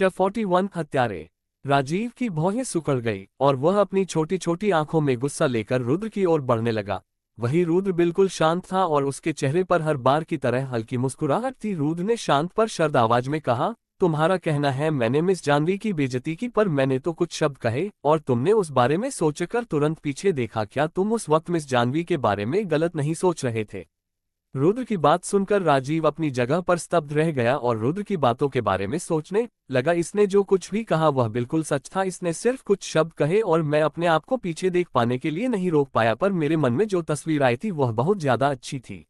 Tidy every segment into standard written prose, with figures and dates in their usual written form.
Chapter 41 हत्यारे। राजीव की भौहें सिकुड़ गई और वह अपनी छोटी छोटी आंखों में गुस्सा लेकर रुद्र की ओर बढ़ने लगा। वही रुद्र बिल्कुल शांत था और उसके चेहरे पर हर बार की तरह हल्की मुस्कुराहट थी। रुद्र ने शांत पर शर्द आवाज में कहा, तुम्हारा कहना है मैंने मिस जानवी की बेइज्जती की, पर मैंने तो कुछ शब्द कहे और तुमने उस बारे में सोचकर तुरंत पीछे देखा। क्या तुम उस वक्त मिस जानवी के बारे में गलत नहीं सोच रहे थे? रुद्र की बात सुनकर राजीव अपनी जगह पर स्तब्ध रह गया और रुद्र की बातों के बारे में सोचने लगा। इसने जो कुछ भी कहा वह बिल्कुल सच था। इसने सिर्फ कुछ शब्द कहे और मैं अपने आप को पीछे देख पाने के लिए नहीं रोक पाया, पर मेरे मन में जो तस्वीर आई थी वह बहुत ज्यादा अच्छी थी।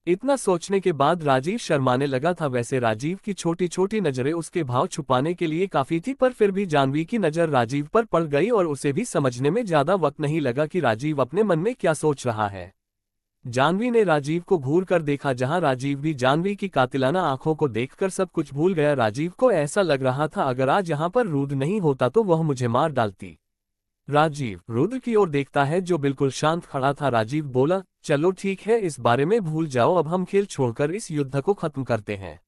इतना सोचने के बाद राजीव शर्माने लगा था। वैसे राजीव की छोटी छोटी नजरें उसके भाव छुपाने के लिए काफी थी, पर फिर भी जानवी की नजर राजीव पर पड़ गई और उसे भी समझने में ज्यादा वक्त नहीं लगा कि राजीव अपने मन में क्या सोच रहा है। जानवी ने राजीव को घूर कर देखा, जहां राजीव भी जानवी की कातिलाना आंखों को देखकर सब कुछ भूल गया। राजीव को ऐसा लग रहा था अगर आज यहाँ पर रुद्र नहीं होता तो वह मुझे मार डालती। राजीव रुद्र की ओर देखता है जो बिल्कुल शांत खड़ा था। राजीव बोला, चलो ठीक है, इस बारे में भूल जाओ, अब हम खेल छोड़कर इस युद्ध को खत्म करते हैं।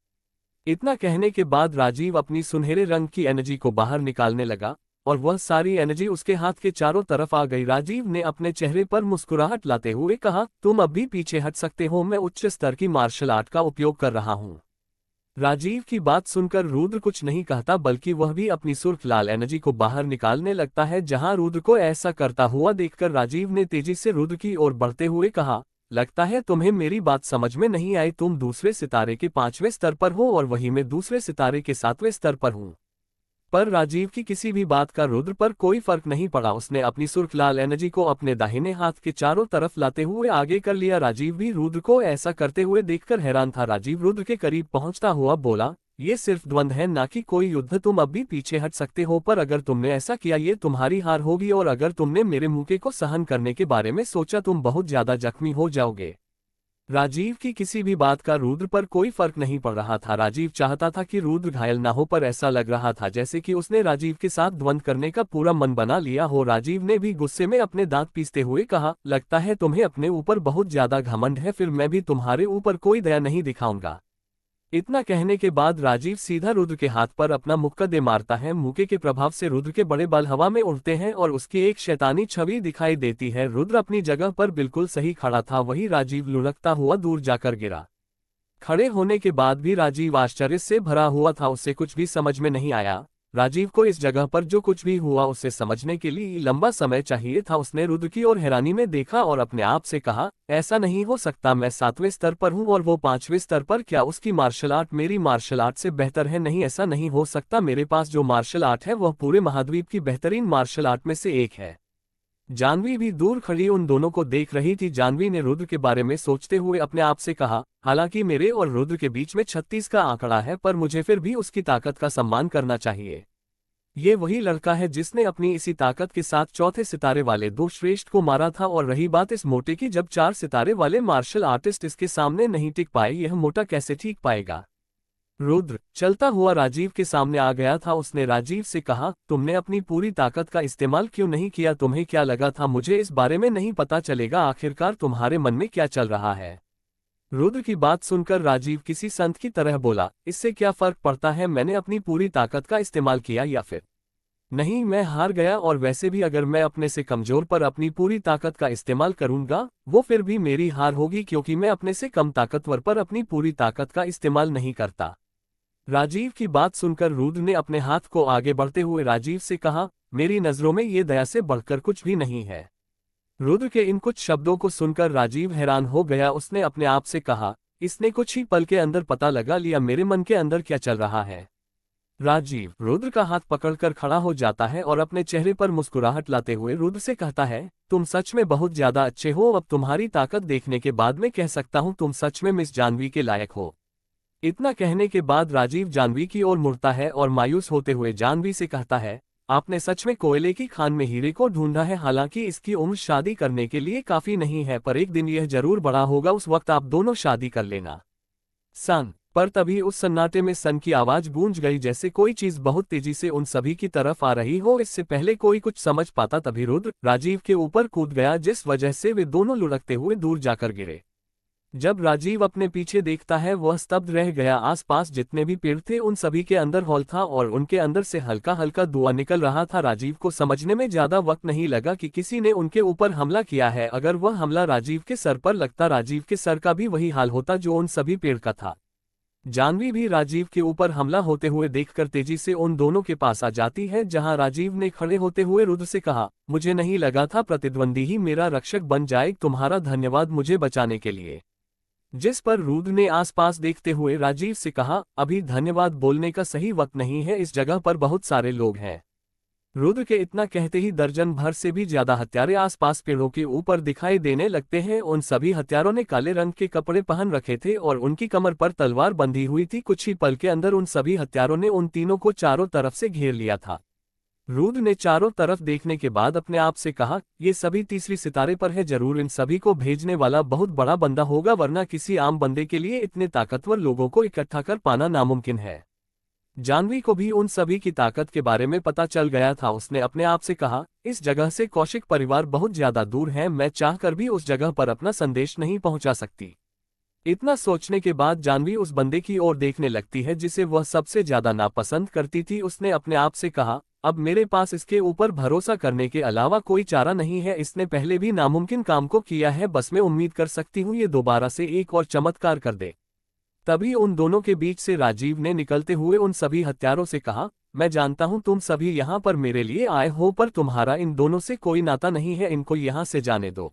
इतना कहने के बाद राजीव अपनी सुनहरे रंग की एनर्जी को बाहर निकालने लगा और वह सारी एनर्जी उसके हाथ के चारों तरफ आ गई। राजीव ने अपने चेहरे पर मुस्कुराहट लाते हुए कहा, तुम अब भी पीछे हट सकते हो, मैं उच्च स्तर की मार्शल आर्ट का उपयोग कर रहा हूँ। राजीव की बात सुनकर रुद्र कुछ नहीं कहता, बल्कि वह भी अपनी सुर्ख लाल एनर्जी को बाहर निकालने लगता है। जहां रुद्र को ऐसा करता हुआ देखकर राजीव ने तेजी से रुद्र की ओर बढ़ते हुए कहा, लगता है तुम्हें मेरी बात समझ में नहीं आई। तुम दूसरे सितारे के 5वें स्तर पर हो और वही मैं दूसरे सितारे के 7वें स्तर पर हूँ। पर राजीव की किसी भी बात का रुद्र पर कोई फर्क नहीं पड़ा। उसने अपनी सुर्ख लाल एनर्जी को अपने दाहिने हाथ के चारों तरफ लाते हुए आगे कर लिया। राजीव भी रुद्र को ऐसा करते हुए देखकर हैरान था। राजीव रुद्र के करीब पहुंचता हुआ बोला, ये सिर्फ द्वंद्व है, ना कि कोई युद्ध। तुम अब भी पीछे हट सकते हो, पर अगर तुमने ऐसा किया ये तुम्हारी हार होगी, और अगर तुमने मेरे मुक्के को सहन करने के बारे में सोचा तुम बहुत ज्यादा जख्मी हो जाओगे। राजीव की किसी भी बात का रुद्र पर कोई फर्क नहीं पड़ रहा था। राजीव चाहता था कि रुद्र घायल ना हो, पर ऐसा लग रहा था जैसे कि उसने राजीव के साथ द्वंद्व करने का पूरा मन बना लिया हो। राजीव ने भी गुस्से में अपने दांत पीसते हुए कहा, लगता है तुम्हें अपने ऊपर बहुत ज्यादा घमंड है, फिर मैं भी तुम्हारे ऊपर कोई दया नहीं दिखाऊंगा। इतना कहने के बाद राजीव सीधा रुद्र के हाथ पर अपना मुक्का दे मारता है। मुक्के के प्रभाव से रुद्र के बड़े बाल हवा में उड़ते हैं और उसकी एक शैतानी छवि दिखाई देती है। रुद्र अपनी जगह पर बिल्कुल सही खड़ा था, वही राजीव लुढ़कता हुआ दूर जाकर गिरा। खड़े होने के बाद भी राजीव आश्चर्य से भरा हुआ था, उसे कुछ भी समझ में नहीं आया। राजीव को इस जगह पर जो कुछ भी हुआ उसे समझने के लिए लंबा समय चाहिए था। उसने रुद्र की ओर हैरानी में देखा और अपने आप से कहा, ऐसा नहीं हो सकता, मैं 7वें स्तर पर हूँ और वो 5वें स्तर पर। क्या उसकी मार्शल आर्ट मेरी मार्शल आर्ट से बेहतर है? नहीं, ऐसा नहीं हो सकता। मेरे पास जो मार्शल आर्ट है वह पूरे महाद्वीप की बेहतरीन मार्शल आर्ट में से एक है। जानवी भी दूर खड़ी उन दोनों को देख रही थी। जानवी ने रुद्र के बारे में सोचते हुए अपने आप से कहा, हालांकि मेरे और रुद्र के बीच में 36 का आंकड़ा है, पर मुझे फिर भी उसकी ताकत का सम्मान करना चाहिए। ये वही लड़का है जिसने अपनी इसी ताकत के साथ 4थे सितारे वाले 2 श्रेष्ठ को मारा था। और रही बात इस मोटे की, जब 4 सितारे वाले मार्शल आर्टिस्ट इसके सामने नहीं टिक पाए, यह मोटा कैसे ठीक पाएगा? रुद्र चलता हुआ राजीव के सामने आ गया था। उसने राजीव से कहा, तुमने अपनी पूरी ताकत का इस्तेमाल क्यों नहीं किया? तुम्हें क्या लगा था मुझे इस बारे में नहीं पता चलेगा? आखिरकार तुम्हारे मन में क्या चल रहा है? रुद्र की बात सुनकर राजीव किसी संत की तरह बोला, इससे क्या फर्क पड़ता है मैंने अपनी पूरी ताकत का इस्तेमाल किया या फिर नहीं? मैं हार गया, और वैसे भी अगर मैं अपने से कमजोर पर अपनी पूरी ताकत का इस्तेमाल करूंगा वो फिर भी मेरी हार होगी, क्योंकि मैं अपने से कम ताकतवर पर अपनी पूरी ताकत का इस्तेमाल नहीं करता। राजीव की बात सुनकर रुद्र ने अपने हाथ को आगे बढ़ते हुए राजीव से कहा, मेरी नजरों में ये दया से बढ़कर कुछ भी नहीं है। रुद्र के इन कुछ शब्दों को सुनकर राजीव हैरान हो गया। उसने अपने आप से कहा, इसने कुछ ही पल के अंदर पता लगा लिया मेरे मन के अंदर क्या चल रहा है। राजीव रुद्र का हाथ पकड़कर खड़ा हो जाता है और अपने चेहरे पर मुस्कुराहट लाते हुए रुद्र से कहता है, तुम सच में बहुत ज्यादा अच्छे हो। अब तुम्हारी ताकत देखने के बाद मैं कह सकता हूँ तुम सच में मिस जानवी के लायक हो। इतना कहने के बाद राजीव जानवी की ओर मुड़ता है और मायूस होते हुए जानवी से कहता है, आपने सच में कोयले की खान में हीरे को ढूंढा है। हालांकि इसकी उम्र शादी करने के लिए काफी नहीं है, पर एक दिन यह जरूर बड़ा होगा, उस वक्त आप दोनों शादी कर लेना। सन। पर तभी उस सन्नाटे में सन की आवाज गूंज गई, जैसे कोई चीज बहुत तेजी से उन सभी की तरफ आ रही हो। इससे पहले कोई कुछ समझ पाता तभी रुद्र राजीव के ऊपर कूद गया, जिस वजह से वे दोनों लुढ़कते हुए दूर जाकर गिरे। जब राजीव अपने पीछे देखता है वह स्तब्ध रह गया। आसपास जितने भी पेड़ थे उन सभी के अंदर हॉल था और उनके अंदर से हल्का हल्का धुआं निकल रहा था। राजीव को समझने में ज्यादा वक्त नहीं लगा कि किसी ने उनके ऊपर हमला किया है। अगर वह हमला राजीव के सर पर लगता, राजीव के सर का भी वही हाल होता जो उन सभी पेड़ का था। जानवी भी राजीव के ऊपर हमला होते हुए देखकर तेजी से उन दोनों के पास आ जाती है, जहां राजीव ने खड़े होते हुए रुद्र से कहा, मुझे नहीं लगा था प्रतिद्वंदी ही मेरा रक्षक बन जाए, तुम्हारा धन्यवाद मुझे बचाने के लिए। जिस पर रुद्र ने आसपास देखते हुए राजीव से कहा, अभी धन्यवाद बोलने का सही वक्त नहीं है, इस जगह पर बहुत सारे लोग हैं। रुद्र के इतना कहते ही दर्जन भर से भी ज्यादा हत्यारे आसपास पेड़ों के ऊपर दिखाई देने लगते हैं। उन सभी हत्यारों ने काले रंग के कपड़े पहन रखे थे और उनकी कमर पर तलवार बंधी हुई थी। कुछ ही पल के अंदर उन सभी हत्यारों ने उन तीनों को चारों तरफ से घेर लिया था। रुद्र ने चारों तरफ देखने के बाद अपने आप से कहा, ये सभी तीसरी सितारे पर है, जरूर इन सभी को भेजने वाला बहुत बड़ा बंदा होगा, वरना किसी आम बंदे के लिए इतने ताकतवर लोगों को इकट्ठा कर पाना नामुमकिन है। जानवी को भी उन सभी की ताकत के बारे में पता चल गया था। उसने अपने आप से कहा, इस जगह से कौशिक परिवार बहुत ज्यादा दूर है, मैं चाहकर भी उस जगह पर अपना संदेश नहीं पहुंचा सकती। इतना सोचने के बाद जानवी उस बंदे की ओर देखने लगती है जिसे वह सबसे ज्यादा नापसंद करती थी। उसने अपने आप से कहा, अब मेरे पास इसके ऊपर भरोसा करने के अलावा कोई चारा नहीं है। इसने पहले भी नामुमकिन काम को किया है, बस मैं उम्मीद कर सकती हूँ ये दोबारा से एक और चमत्कार कर दे। तभी उन दोनों के बीच से राजीव ने निकलते हुए उन सभी हत्यारों से कहा, मैं जानता हूं तुम सभी यहाँ पर मेरे लिए आए हो, पर तुम्हारा इन दोनों से कोई नाता नहीं है, इनको यहाँ से जाने दो।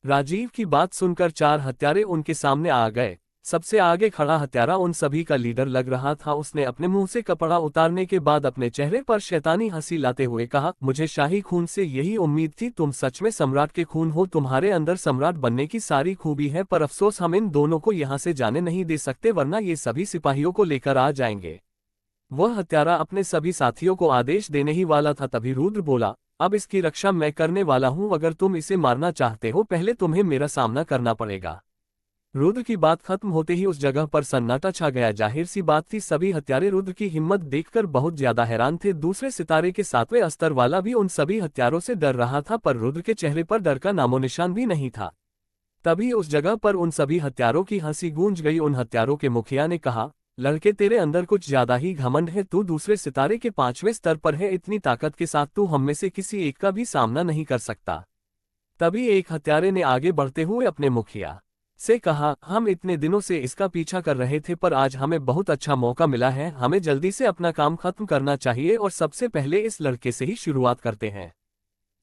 राजीव की बात सुनकर चार हत्यारे उनके सामने आ गए। सबसे आगे खड़ा हत्यारा उन सभी का लीडर लग रहा था। उसने अपने मुंह से कपड़ा उतारने के बाद अपने चेहरे पर शैतानी हंसी लाते हुए कहा, मुझे शाही खून से यही उम्मीद थी, तुम सच में सम्राट के खून हो, तुम्हारे अंदर सम्राट बनने की सारी खूबी है, पर अफसोस हम इन दोनों को यहाँ से जाने नहीं दे सकते, वरना ये सभी सिपाहियों को लेकर आ जाएंगे। वह हत्यारा अपने सभी साथियों को आदेश देने ही वाला था, तभी रुद्र बोला, अब इसकी रक्षा मैं करने वाला हूं, अगर तुम इसे मारना चाहते हो पहले तुम्हें मेरा सामना करना पड़ेगा। रुद्र की बात खत्म होते ही उस जगह पर सन्नाटा छा गया। जाहिर सी बात थी, सभी हत्यारे रुद्र की हिम्मत देखकर बहुत ज्यादा हैरान थे। दूसरे सितारे के 7वें अस्तर वाला भी उन सभी हत्यारों से डर रहा था, पर रुद्र के चेहरे पर डर का नामोनिशान भी नहीं था। तभी उस जगह पर उन सभी हत्यारों की हंसी गूंज गई। उन हत्यारों के मुखिया ने कहा, लड़के तेरे अंदर कुछ ज्यादा ही घमंड है, तू दूसरे सितारे के 5वें स्तर पर है, इतनी ताकत के साथ तू हम में से किसी एक का भी सामना नहीं कर सकता। तभी एक हत्यारे ने आगे बढ़ते हुए अपने मुखिया से कहा, हम इतने दिनों से इसका पीछा कर रहे थे, पर आज हमें बहुत अच्छा मौका मिला है, हमें जल्दी से अपना काम खत्म करना चाहिए और सबसे पहले इस लड़के से ही शुरुआत करते हैं।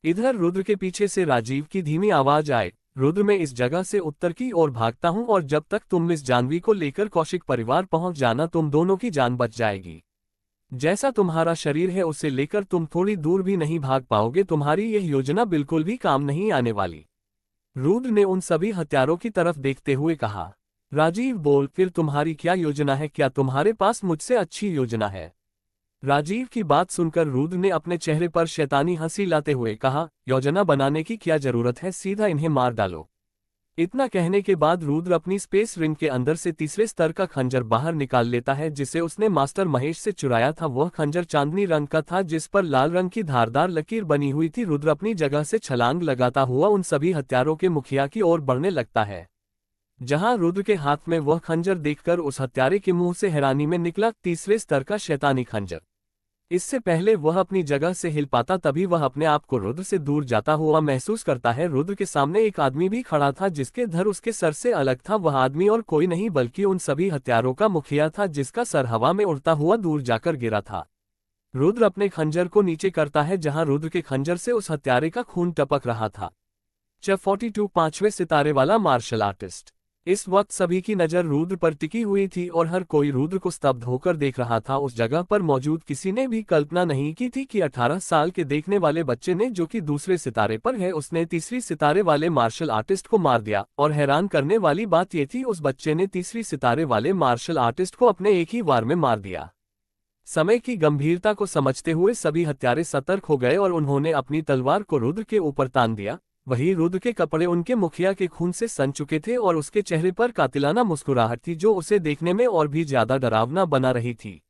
इधर रुद्र के पीछे से राजीव की धीमी आवाज आए, रुद्र मैं इस जगह से उत्तर की ओर भागता हूं और जब तक तुम इस जानवी को लेकर कौशिक परिवार पहुंच जाना, तुम दोनों की जान बच जाएगी। जैसा तुम्हारा शरीर है उसे लेकर तुम थोड़ी दूर भी नहीं भाग पाओगे, तुम्हारी यह योजना बिल्कुल भी काम नहीं आने वाली। रुद्र ने उन सभी हत्यारों की तरफ देखते हुए कहा, राजीव बोल, फिर तुम्हारी क्या योजना है, क्या तुम्हारे पास मुझसे अच्छी योजना है? राजीव की बात सुनकर रुद्र ने अपने चेहरे पर शैतानी हंसी लाते हुए कहा, योजना बनाने की क्या जरूरत है, सीधा इन्हें मार डालो। इतना कहने के बाद रुद्र अपनी स्पेस रिंग के अंदर से तीसरे स्तर का खंजर बाहर निकाल लेता है, जिसे उसने मास्टर महेश से चुराया था। वह खंजर चांदनी रंग का था जिस पर लाल रंग की धारदार लकीर बनी हुई थी। रुद्र अपनी जगह से छलांग लगाता हुआ उन सभी हत्यारों के मुखिया की ओर बढ़ने लगता है। जहां रुद्र के हाथ में वह खंजर देखकर उस हत्यारे के मुंह से हैरानी में निकला तीसरे स्तर का शैतानी खंजर। इससे पहले वह अपनी जगह से हिल पाता, तभी वह अपने आप को रुद्र से दूर जाता हुआ महसूस करता है। रुद्र के सामने एक आदमी भी खड़ा था जिसके धड़ उसके सर से अलग था। वह आदमी और कोई नहीं बल्कि उन सभी हत्यारों का मुखिया था, जिसका सर हवा में उड़ता हुआ दूर जाकर गिरा था। रुद्र अपने खंजर को नीचे करता है, जहां रुद्र के खंजर से उस हत्यारे का खून टपक रहा था। चैप्टर 42 5वें सितारे वाला मार्शल आर्टिस्ट। इस वक्त सभी की नजर रुद्र पर टिकी हुई थी और हर कोई रुद्र को स्तब्ध होकर देख रहा था। उस जगह पर मौजूद किसी ने भी कल्पना नहीं की थी कि 18 साल के देखने वाले बच्चे ने, जो कि दूसरे सितारे पर है, उसने तीसरी सितारे वाले मार्शल आर्टिस्ट को मार दिया। और हैरान करने वाली बात यह थी, उस बच्चे ने तीसरी सितारे वाले मार्शल आर्टिस्ट को अपने एक ही वार में मार दिया। समय की गंभीरता को समझते हुए सभी हत्यारे सतर्क हो गए और उन्होंने अपनी तलवार को रुद्र के ऊपर तान दिया। वही रुद्र के कपड़े उनके मुखिया के खून से सन चुके थे और उसके चेहरे पर कातिलाना मुस्कुराहट थी, जो उसे देखने में और भी ज्यादा डरावना बना रही थी।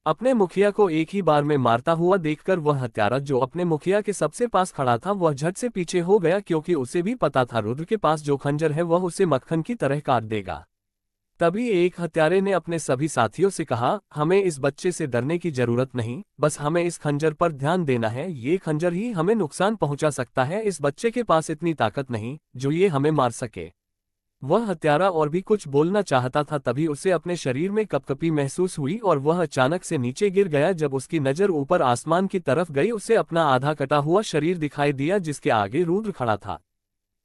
अपने मुखिया को एक ही बार में मारता हुआ देखकर वह हत्यारा जो अपने मुखिया के सबसे पास खड़ा था वह झट से पीछे हो गया, क्योंकि उसे भी पता था रुद्र के पास जो खंजर है वह उसे मक्खन की तरह काट देगा। तभी एक हत्यारे ने अपने सभी साथियों से कहा, हमें इस बच्चे से डरने की जरूरत नहीं, बस हमें इस खंजर पर ध्यान देना है। ये खंजर ही हमें नुकसान पहुंचा सकता है। इस बच्चे के पास इतनी ताकत नहीं जो ये हमें मार सके। वह हत्यारा और भी कुछ बोलना चाहता था, तभी उसे अपने शरीर में कपकपी महसूस हुई और वह अचानक से नीचे गिर गया। जब उसकी नजर ऊपर आसमान की तरफ गई, उसे अपना आधा कटा हुआ शरीर दिखाई दिया जिसके आगे रुद्र खड़ा था।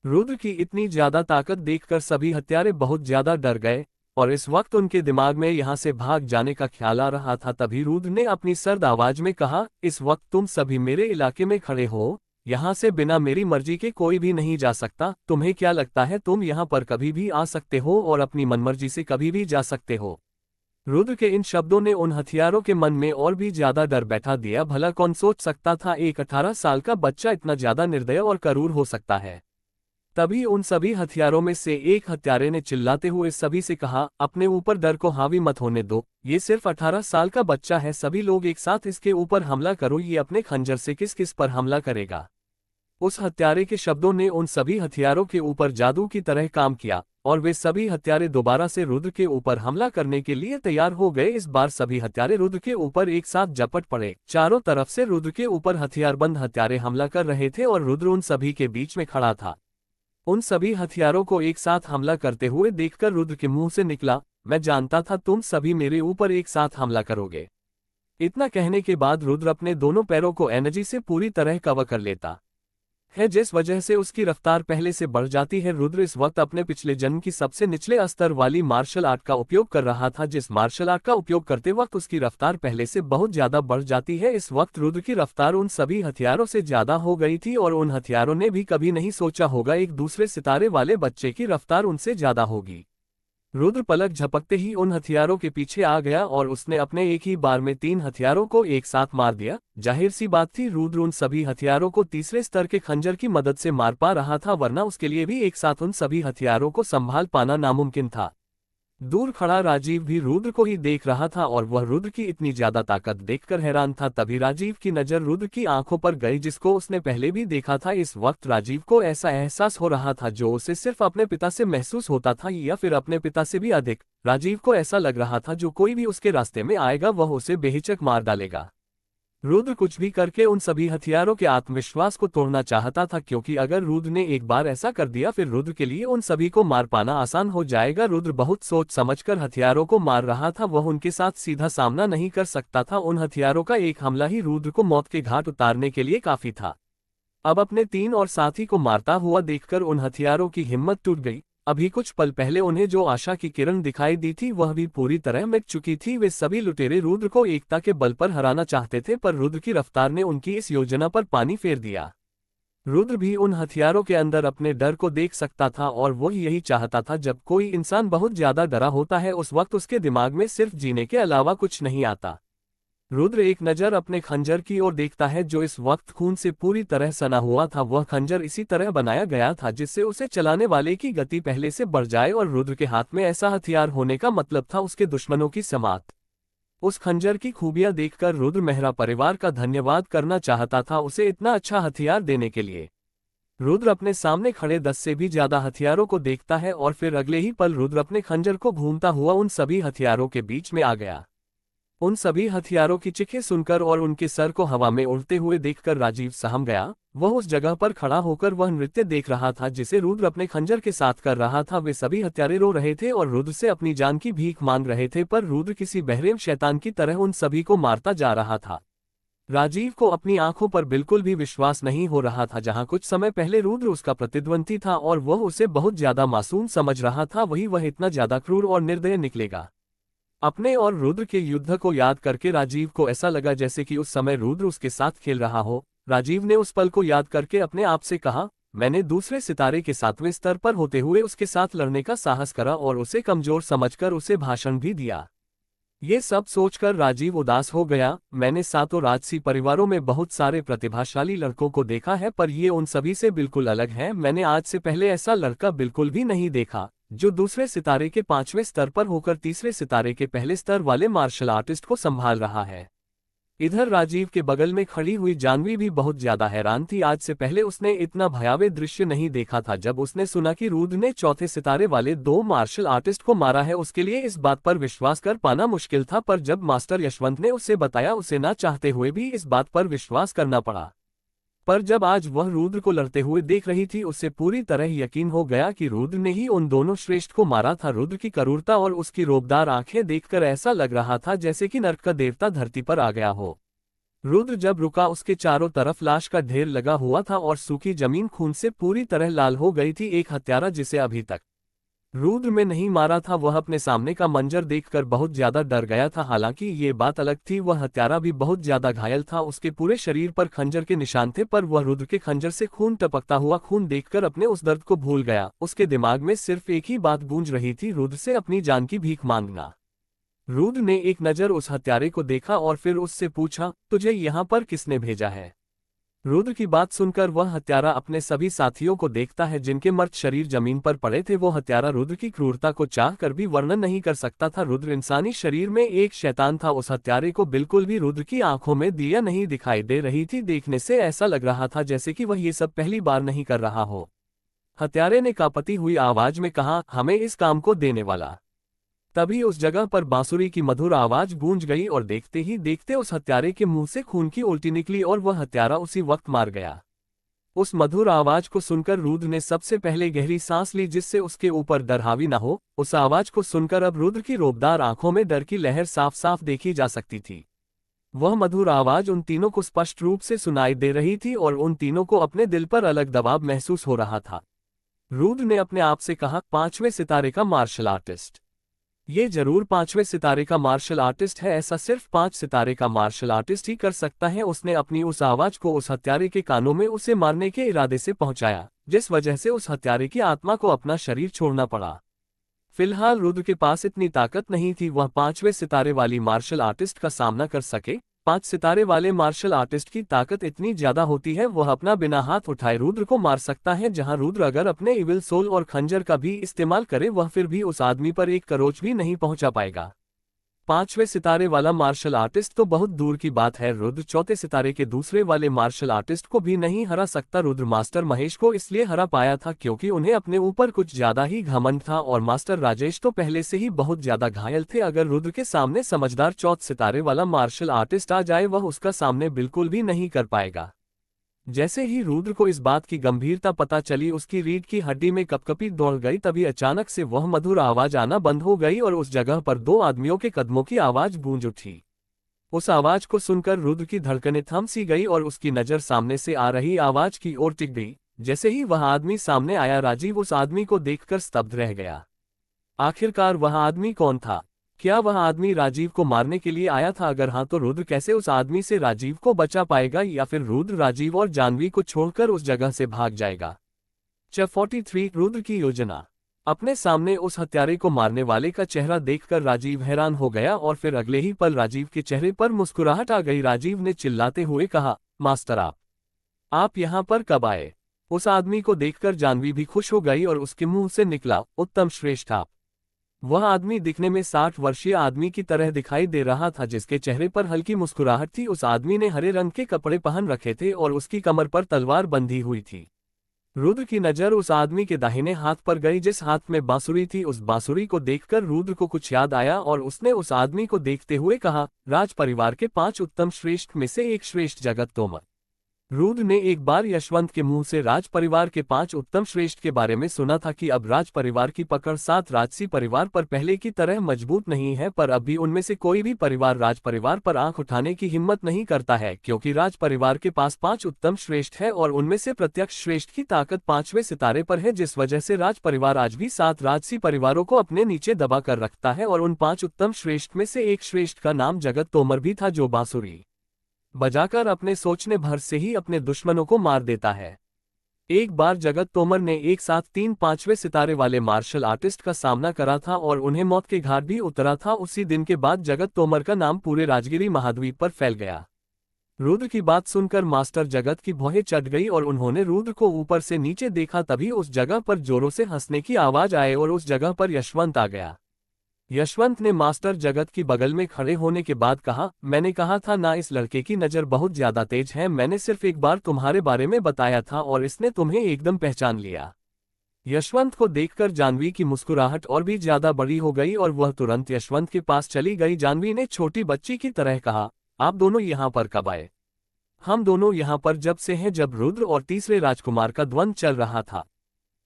रुद्र की इतनी ज्यादा ताकत देखकर सभी हत्यारे बहुत ज्यादा डर गए और इस वक्त उनके दिमाग में यहाँ से भाग जाने का ख्याल आ रहा था। तभी रुद्र ने अपनी सर्द आवाज में कहा, इस वक्त तुम सभी मेरे इलाके में खड़े हो, यहाँ से बिना मेरी मर्जी के कोई भी नहीं जा सकता। तुम्हें क्या लगता है तुम यहाँ पर कभी भी आ सकते हो और अपनी मनमर्जी से कभी भी जा सकते हो? रुद्र के इन शब्दों ने उन हथियारों के मन में और भी ज्यादा डर बैठा दिया। भला कौन सोच सकता था एक 18 साल का बच्चा इतना ज्यादा निर्दय और क्रूर हो सकता है। तभी उन सभी हथियारों में से एक हत्यारे ने चिल्लाते हुए सभी से कहा, अपने ऊपर डर को हावी मत होने दो, ये सिर्फ 18 साल का बच्चा है। सभी लोग एक साथ इसके ऊपर हमला करो। ये अपने खंजर से किस किस पर हमला करेगा? उस हत्यारे के शब्दों ने उन सभी हथियारों के ऊपर जादू की तरह काम किया और वे सभी हत्यारे दोबारा से रुद्र के ऊपर हमला करने के लिए तैयार हो गए। इस बार सभी हत्यारे रुद्र के ऊपर एक साथ झपट पड़े। चारों तरफ से रुद्र के ऊपर हथियारबंद हत्यारे हमला कर रहे थे और रुद्र उन सभी के बीच में खड़ा था। उन सभी हथियारों को एक साथ हमला करते हुए देखकर रुद्र के मुंह से निकला, मैं जानता था तुम सभी मेरे ऊपर एक साथ हमला करोगे। इतना कहने के बाद रुद्र अपने दोनों पैरों को एनर्जी से पूरी तरह कवर कर लेता है, जिस वजह से उसकी रफ्तार पहले से बढ़ जाती है। रुद्र इस वक्त अपने पिछले जन्म की सबसे निचले स्तर वाली मार्शल आर्ट का उपयोग कर रहा था, जिस मार्शल आर्ट का उपयोग करते वक्त उसकी रफ्तार पहले से बहुत ज्यादा बढ़ जाती है। इस वक्त रुद्र की रफ्तार उन सभी हथियारों से ज्यादा हो गई थी और उन हथियारों ने भी कभी नहीं सोचा होगा एक दूसरे सितारे वाले बच्चे की रफ्तार उनसे ज्यादा होगी। रुद्र पलक झपकते ही उन हथियारों के पीछे आ गया और उसने अपने एक ही बार में 3 हथियारों को एक साथ मार दिया। जाहिर सी बात थी रुद्र उन सभी हथियारों को तीसरे स्तर के खंजर की मदद से मार पा रहा था, वरना उसके लिए भी एक साथ उन सभी हथियारों को संभाल पाना नामुमकिन था। दूर खड़ा राजीव भी रुद्र को ही देख रहा था और वह रुद्र की इतनी ज्यादा ताकत देखकर हैरान था। तभी राजीव की नजर रुद्र की आंखों पर गई, जिसको उसने पहले भी देखा था। इस वक्त राजीव को ऐसा एहसास हो रहा था जो उसे सिर्फ अपने पिता से महसूस होता था, या फिर अपने पिता से भी अधिक। राजीव को ऐसा लग रहा था जो कोई भी उसके रास्ते में आएगा वह उसे बेहिचक मार डालेगा। रुद्र कुछ भी करके उन सभी हथियारों के आत्मविश्वास को तोड़ना चाहता था, क्योंकि अगर रुद्र ने एक बार ऐसा कर दिया फिर रुद्र के लिए उन सभी को मार पाना आसान हो जाएगा। रुद्र बहुत सोच समझकर हथियारों को मार रहा था, वह उनके साथ सीधा सामना नहीं कर सकता था। उन हथियारों का एक हमला ही रुद्र को मौत के घाट उतारने के लिए काफी था। अब अपने 3 और साथी को मारता हुआ देखकर उन हथियारों की हिम्मत टूट गई। अभी कुछ पल पहले उन्हें जो आशा की किरण दिखाई दी थी वह भी पूरी तरह मिट चुकी थी। वे सभी लुटेरे रुद्र को एकता के बल पर हराना चाहते थे, पर रुद्र की रफ्तार ने उनकी इस योजना पर पानी फेर दिया। रुद्र भी उन हथियारों के अंदर अपने डर को देख सकता था और वो यही चाहता था। जब कोई इंसान बहुत ज्यादा डरा होता है उस वक्त उसके दिमाग में सिर्फ जीने के अलावा कुछ नहीं आता। रुद्र एक नज़र अपने खंजर की ओर देखता है जो इस वक्त खून से पूरी तरह सना हुआ था। वह खंजर इसी तरह बनाया गया था जिससे उसे चलाने वाले की गति पहले से बढ़ जाए, और रुद्र के हाथ में ऐसा हथियार होने का मतलब था उसके दुश्मनों की समाप्त। उस खंजर की खूबियां देखकर रुद्र मेहरा परिवार का धन्यवाद करना चाहता था उसे इतना अच्छा हथियार देने के लिए। रुद्र अपने सामने खड़े 10 से भी ज्यादा हथियारों को देखता है और फिर अगले ही पल रुद्र अपने खंजर को घूमता हुआ उन सभी हथियारों के बीच में आ गया। उन सभी हथियारों की चीखें सुनकर और उनके सर को हवा में उड़ते हुए देखकर राजीव सहम गया। वह उस जगह पर खड़ा होकर वह नृत्य देख रहा था जिसे रुद्र अपने खंजर के साथ कर रहा था। वे सभी हत्यारे रो रहे थे और रुद्र से अपनी जान की भीख मांग रहे थे, पर रुद्र किसी बहरेम शैतान की तरह उन सभी को मारता जा रहा था। राजीव को अपनी आंखों पर बिल्कुल भी विश्वास नहीं हो रहा था। जहां कुछ समय पहले रुद्र उसका प्रतिद्वंदी था और वह उसे बहुत ज्यादा मासूम समझ रहा था, वही वह इतना ज्यादा क्रूर और निर्दय निकलेगा। अपने और रुद्र के युद्ध को याद करके राजीव को ऐसा लगा जैसे कि उस समय रुद्र उसके साथ खेल रहा हो। राजीव ने उस पल को याद करके अपने आप से कहा, मैंने दूसरे सितारे के 7वें स्तर पर होते हुए उसके साथ लड़ने का साहस करा और उसे कमजोर समझकर उसे भाषण भी दिया। ये सब सोचकर राजीव उदास हो गया। मैंने 7 राजसी परिवारों में बहुत सारे प्रतिभाशाली लड़कों को देखा है, पर ये उन सभी से बिल्कुल अलग है। मैंने आज से पहले ऐसा लड़का बिल्कुल भी नहीं देखा जो दूसरे सितारे के 5वें स्तर पर होकर तीसरे सितारे के पहले स्तर वाले मार्शल आर्टिस्ट को संभाल रहा है। इधर राजीव के बगल में खड़ी हुई जानवी भी बहुत ज्यादा हैरान थी। आज से पहले उसने इतना भयावह दृश्य नहीं देखा था। जब उसने सुना कि रुद्र ने चौथे सितारे वाले 2 मार्शल आर्टिस्ट को मारा है, उसके लिए इस बात पर विश्वास कर पाना मुश्किल था, पर जब मास्टर यशवंत ने उसे बताया, उसे ना चाहते हुए भी इस बात पर विश्वास करना पड़ा। पर जब आज वह रुद्र को लड़ते हुए देख रही थी, उसे पूरी तरह यकीन हो गया कि रुद्र ने ही उन दोनों श्रेष्ठ को मारा था। रुद्र की क्रूरता और उसकी रोबदार आंखें देखकर ऐसा लग रहा था जैसे कि नर्क का देवता धरती पर आ गया हो। रुद्र जब रुका, उसके चारों तरफ लाश का ढेर लगा हुआ था और सूखी जमीन खून से पूरी तरह लाल हो गई थी। एक हत्यारा जिसे अभी तक रुद्र में नहीं मारा था, वह अपने सामने का मंजर देखकर बहुत ज्यादा डर गया था। हालांकि ये बात अलग थी, वह हत्यारा भी बहुत ज्यादा घायल था। उसके पूरे शरीर पर खंजर के निशान थे, पर वह रुद्र के खंजर से खून टपकता हुआ खून देखकर अपने उस दर्द को भूल गया। उसके दिमाग में सिर्फ एक ही बात गूंज रही थी, रुद्र से अपनी जान की भीख मांगना। रुद्र ने एक नजर उस हत्यारे को देखा और फिर उससे पूछा, तुझे यहाँ पर किसने भेजा है? रुद्र की बात सुनकर वह हत्यारा अपने सभी साथियों को देखता है जिनके मर्द शरीर जमीन पर पड़े थे। वो हत्यारा रुद्र की क्रूरता को चाह कर भी वर्णन नहीं कर सकता था। रुद्र इंसानी शरीर में एक शैतान था। उस हत्यारे को बिल्कुल भी रुद्र की आंखों में दिया नहीं दिखाई दे रही थी। देखने से ऐसा लग रहा था जैसे कि वह ये सब पहली बार नहीं कर रहा हो। हत्यारे ने कांपती हुई आवाज में कहा, हमें इस काम को देने वाला। तभी उस जगह पर बांसुरी की मधुर आवाज गूंज गई और देखते ही देखते उस हत्यारे के मुंह से खून की उल्टी निकली और वह हत्यारा उसी वक्त मार गया। उस मधुर आवाज को सुनकर रुद्र ने सबसे पहले गहरी सांस ली, जिससे उसके ऊपर डर हावी न हो। उस आवाज को सुनकर अब रुद्र की रोबदार आंखों में डर की लहर साफ साफ देखी जा सकती थी। वह मधुर आवाज उन तीनों को स्पष्ट रूप से सुनाई दे रही थी और उन तीनों को अपने दिल पर अलग दबाव महसूस हो रहा था। रुद्र ने अपने आप से कहा, 5वें सितारे का मार्शल आर्टिस्ट। ये जरूर 5वें सितारे का मार्शल आर्टिस्ट है। ऐसा सिर्फ 5 सितारे का मार्शल आर्टिस्ट ही कर सकता है। उसने अपनी उस आवाज को उस हत्यारे के कानों में उसे मारने के इरादे से पहुंचाया, जिस वजह से उस हत्यारे की आत्मा को अपना शरीर छोड़ना पड़ा। फिलहाल रुद्र के पास इतनी ताकत नहीं थी वह 5वें सितारे वाली मार्शल आर्टिस्ट का सामना कर सके। 5 सितारे वाले मार्शल आर्टिस्ट की ताकत इतनी ज्यादा होती है, वह अपना बिना हाथ उठाए रुद्र को मार सकता है। जहां रुद्र अगर अपने इविल सोल और खंजर का भी इस्तेमाल करे, वह फिर भी उस आदमी पर एक करोच भी नहीं पहुंचा पाएगा। 5वें सितारे वाला मार्शल आर्टिस्ट तो बहुत दूर की बात है, रुद्र चौथे सितारे के दूसरे वाले मार्शल आर्टिस्ट को भी नहीं हरा सकता। रुद्र मास्टर महेश को इसलिए हरा पाया था क्योंकि उन्हें अपने ऊपर कुछ ज्यादा ही घमंड था और मास्टर राजेश तो पहले से ही बहुत ज्यादा घायल थे। अगर रुद्र के सामने समझदार चौथे सितारे वाला मार्शल आर्टिस्ट आ जाए, वह उसका सामने बिल्कुल भी नहीं कर पाएगा। जैसे ही रुद्र को इस बात की गंभीरता पता चली, उसकी रीढ़ की हड्डी में कपकपी दौड़ गई। तभी अचानक से वह मधुर आवाज आना बंद हो गई और उस जगह पर 2 आदमियों के कदमों की आवाज गूंज उठी। उस आवाज को सुनकर रुद्र की धड़कनें थम सी गई और उसकी नजर सामने से आ रही आवाज की ओर टिक गई। जैसे ही वह आदमी सामने आया, राजीव उस आदमी को देखकर स्तब्ध रह गया। आखिरकार वह आदमी कौन था? क्या वह आदमी राजीव को मारने के लिए आया था? अगर हाँ, तो रुद्र कैसे उस आदमी से राजीव को बचा पाएगा, या फिर रुद्र राजीव और जानवी को छोड़कर उस जगह से भाग जाएगा? चैप्टर 43 रुद्र की योजना। अपने सामने उस हत्यारे को मारने वाले का चेहरा देखकर राजीव हैरान हो गया और फिर अगले ही पल राजीव के चेहरे पर मुस्कुराहट आ गई। राजीव ने चिल्लाते हुए कहा, मास्टर आप यहाँ पर कब आए? उस आदमी को देखकर जानवी भी खुश हो गई और उसके मुंह से निकला, उत्तम श्रेष्ठ आप। वह आदमी दिखने में 60 वर्षीय आदमी की तरह दिखाई दे रहा था, जिसके चेहरे पर हल्की मुस्कुराहट थी। उस आदमी ने हरे रंग के कपड़े पहन रखे थे और उसकी कमर पर तलवार बंधी हुई थी। रुद्र की नजर उस आदमी के दाहिने हाथ पर गई, जिस हाथ में बांसुरी थी। उस बांसुरी को देखकर रुद्र को कुछ याद आया और उसने उस आदमी को देखते हुए कहा, राज परिवार के 5 उत्तम श्रेष्ठ में से एक श्रेष्ठ जगत तोमर। रुद्र ने एक बार यशवंत के मुंह से राज परिवार के 5 उत्तम श्रेष्ठ के बारे में सुना था कि अब राज परिवार की पकड़ 7 राजसी परिवार पर पहले की तरह मजबूत नहीं है, पर अभी उनमें से कोई भी परिवार राज परिवार पर आंख उठाने की हिम्मत नहीं करता है, क्योंकि राज परिवार के पास 5 उत्तम श्रेष्ठ है और उनमें से प्रत्येक श्रेष्ठ की ताकत 5वें सितारे पर है, जिस वजह से राज परिवार आज भी 7 राजसी परिवारों को अपने नीचे दबा कर रखता है। और उन 5 उत्तम श्रेष्ठ में से एक श्रेष्ठ का नाम जगत तोमर भी था, जो बांसुरी बजाकर अपने सोचने भर से ही अपने दुश्मनों को मार देता है। एक बार जगत तोमर ने एक साथ 3 5वें सितारे वाले मार्शल आर्टिस्ट का सामना करा था और उन्हें मौत के घाट भी उतरा था। उसी दिन के बाद जगत तोमर का नाम पूरे राजगिरी महाद्वीप पर फैल गया। रुद्र की बात सुनकर मास्टर जगत की भौहें चढ़ गई और उन्होंने रुद्र को ऊपर से नीचे देखा। तभी उस जगह पर जोरों से हंसने की आवाज आए और उस जगह पर यशवंत आ गया। यशवंत ने मास्टर जगत की बगल में खड़े होने के बाद कहा, मैंने कहा था ना, इस लड़के की नज़र बहुत ज्यादा तेज है। मैंने सिर्फ एक बार तुम्हारे बारे में बताया था और इसने तुम्हें एकदम पहचान लिया। यशवंत को देखकर जानवी की मुस्कुराहट और भी ज्यादा बड़ी हो गई और वह तुरंत यशवंत के पास चली गई। जानवी ने छोटी बच्ची की तरह कहा, आप दोनों यहाँ पर कब आए? हम दोनों यहाँ पर जब से हैं जब रुद्र और तीसरे राजकुमार का द्वंद्व चल रहा था।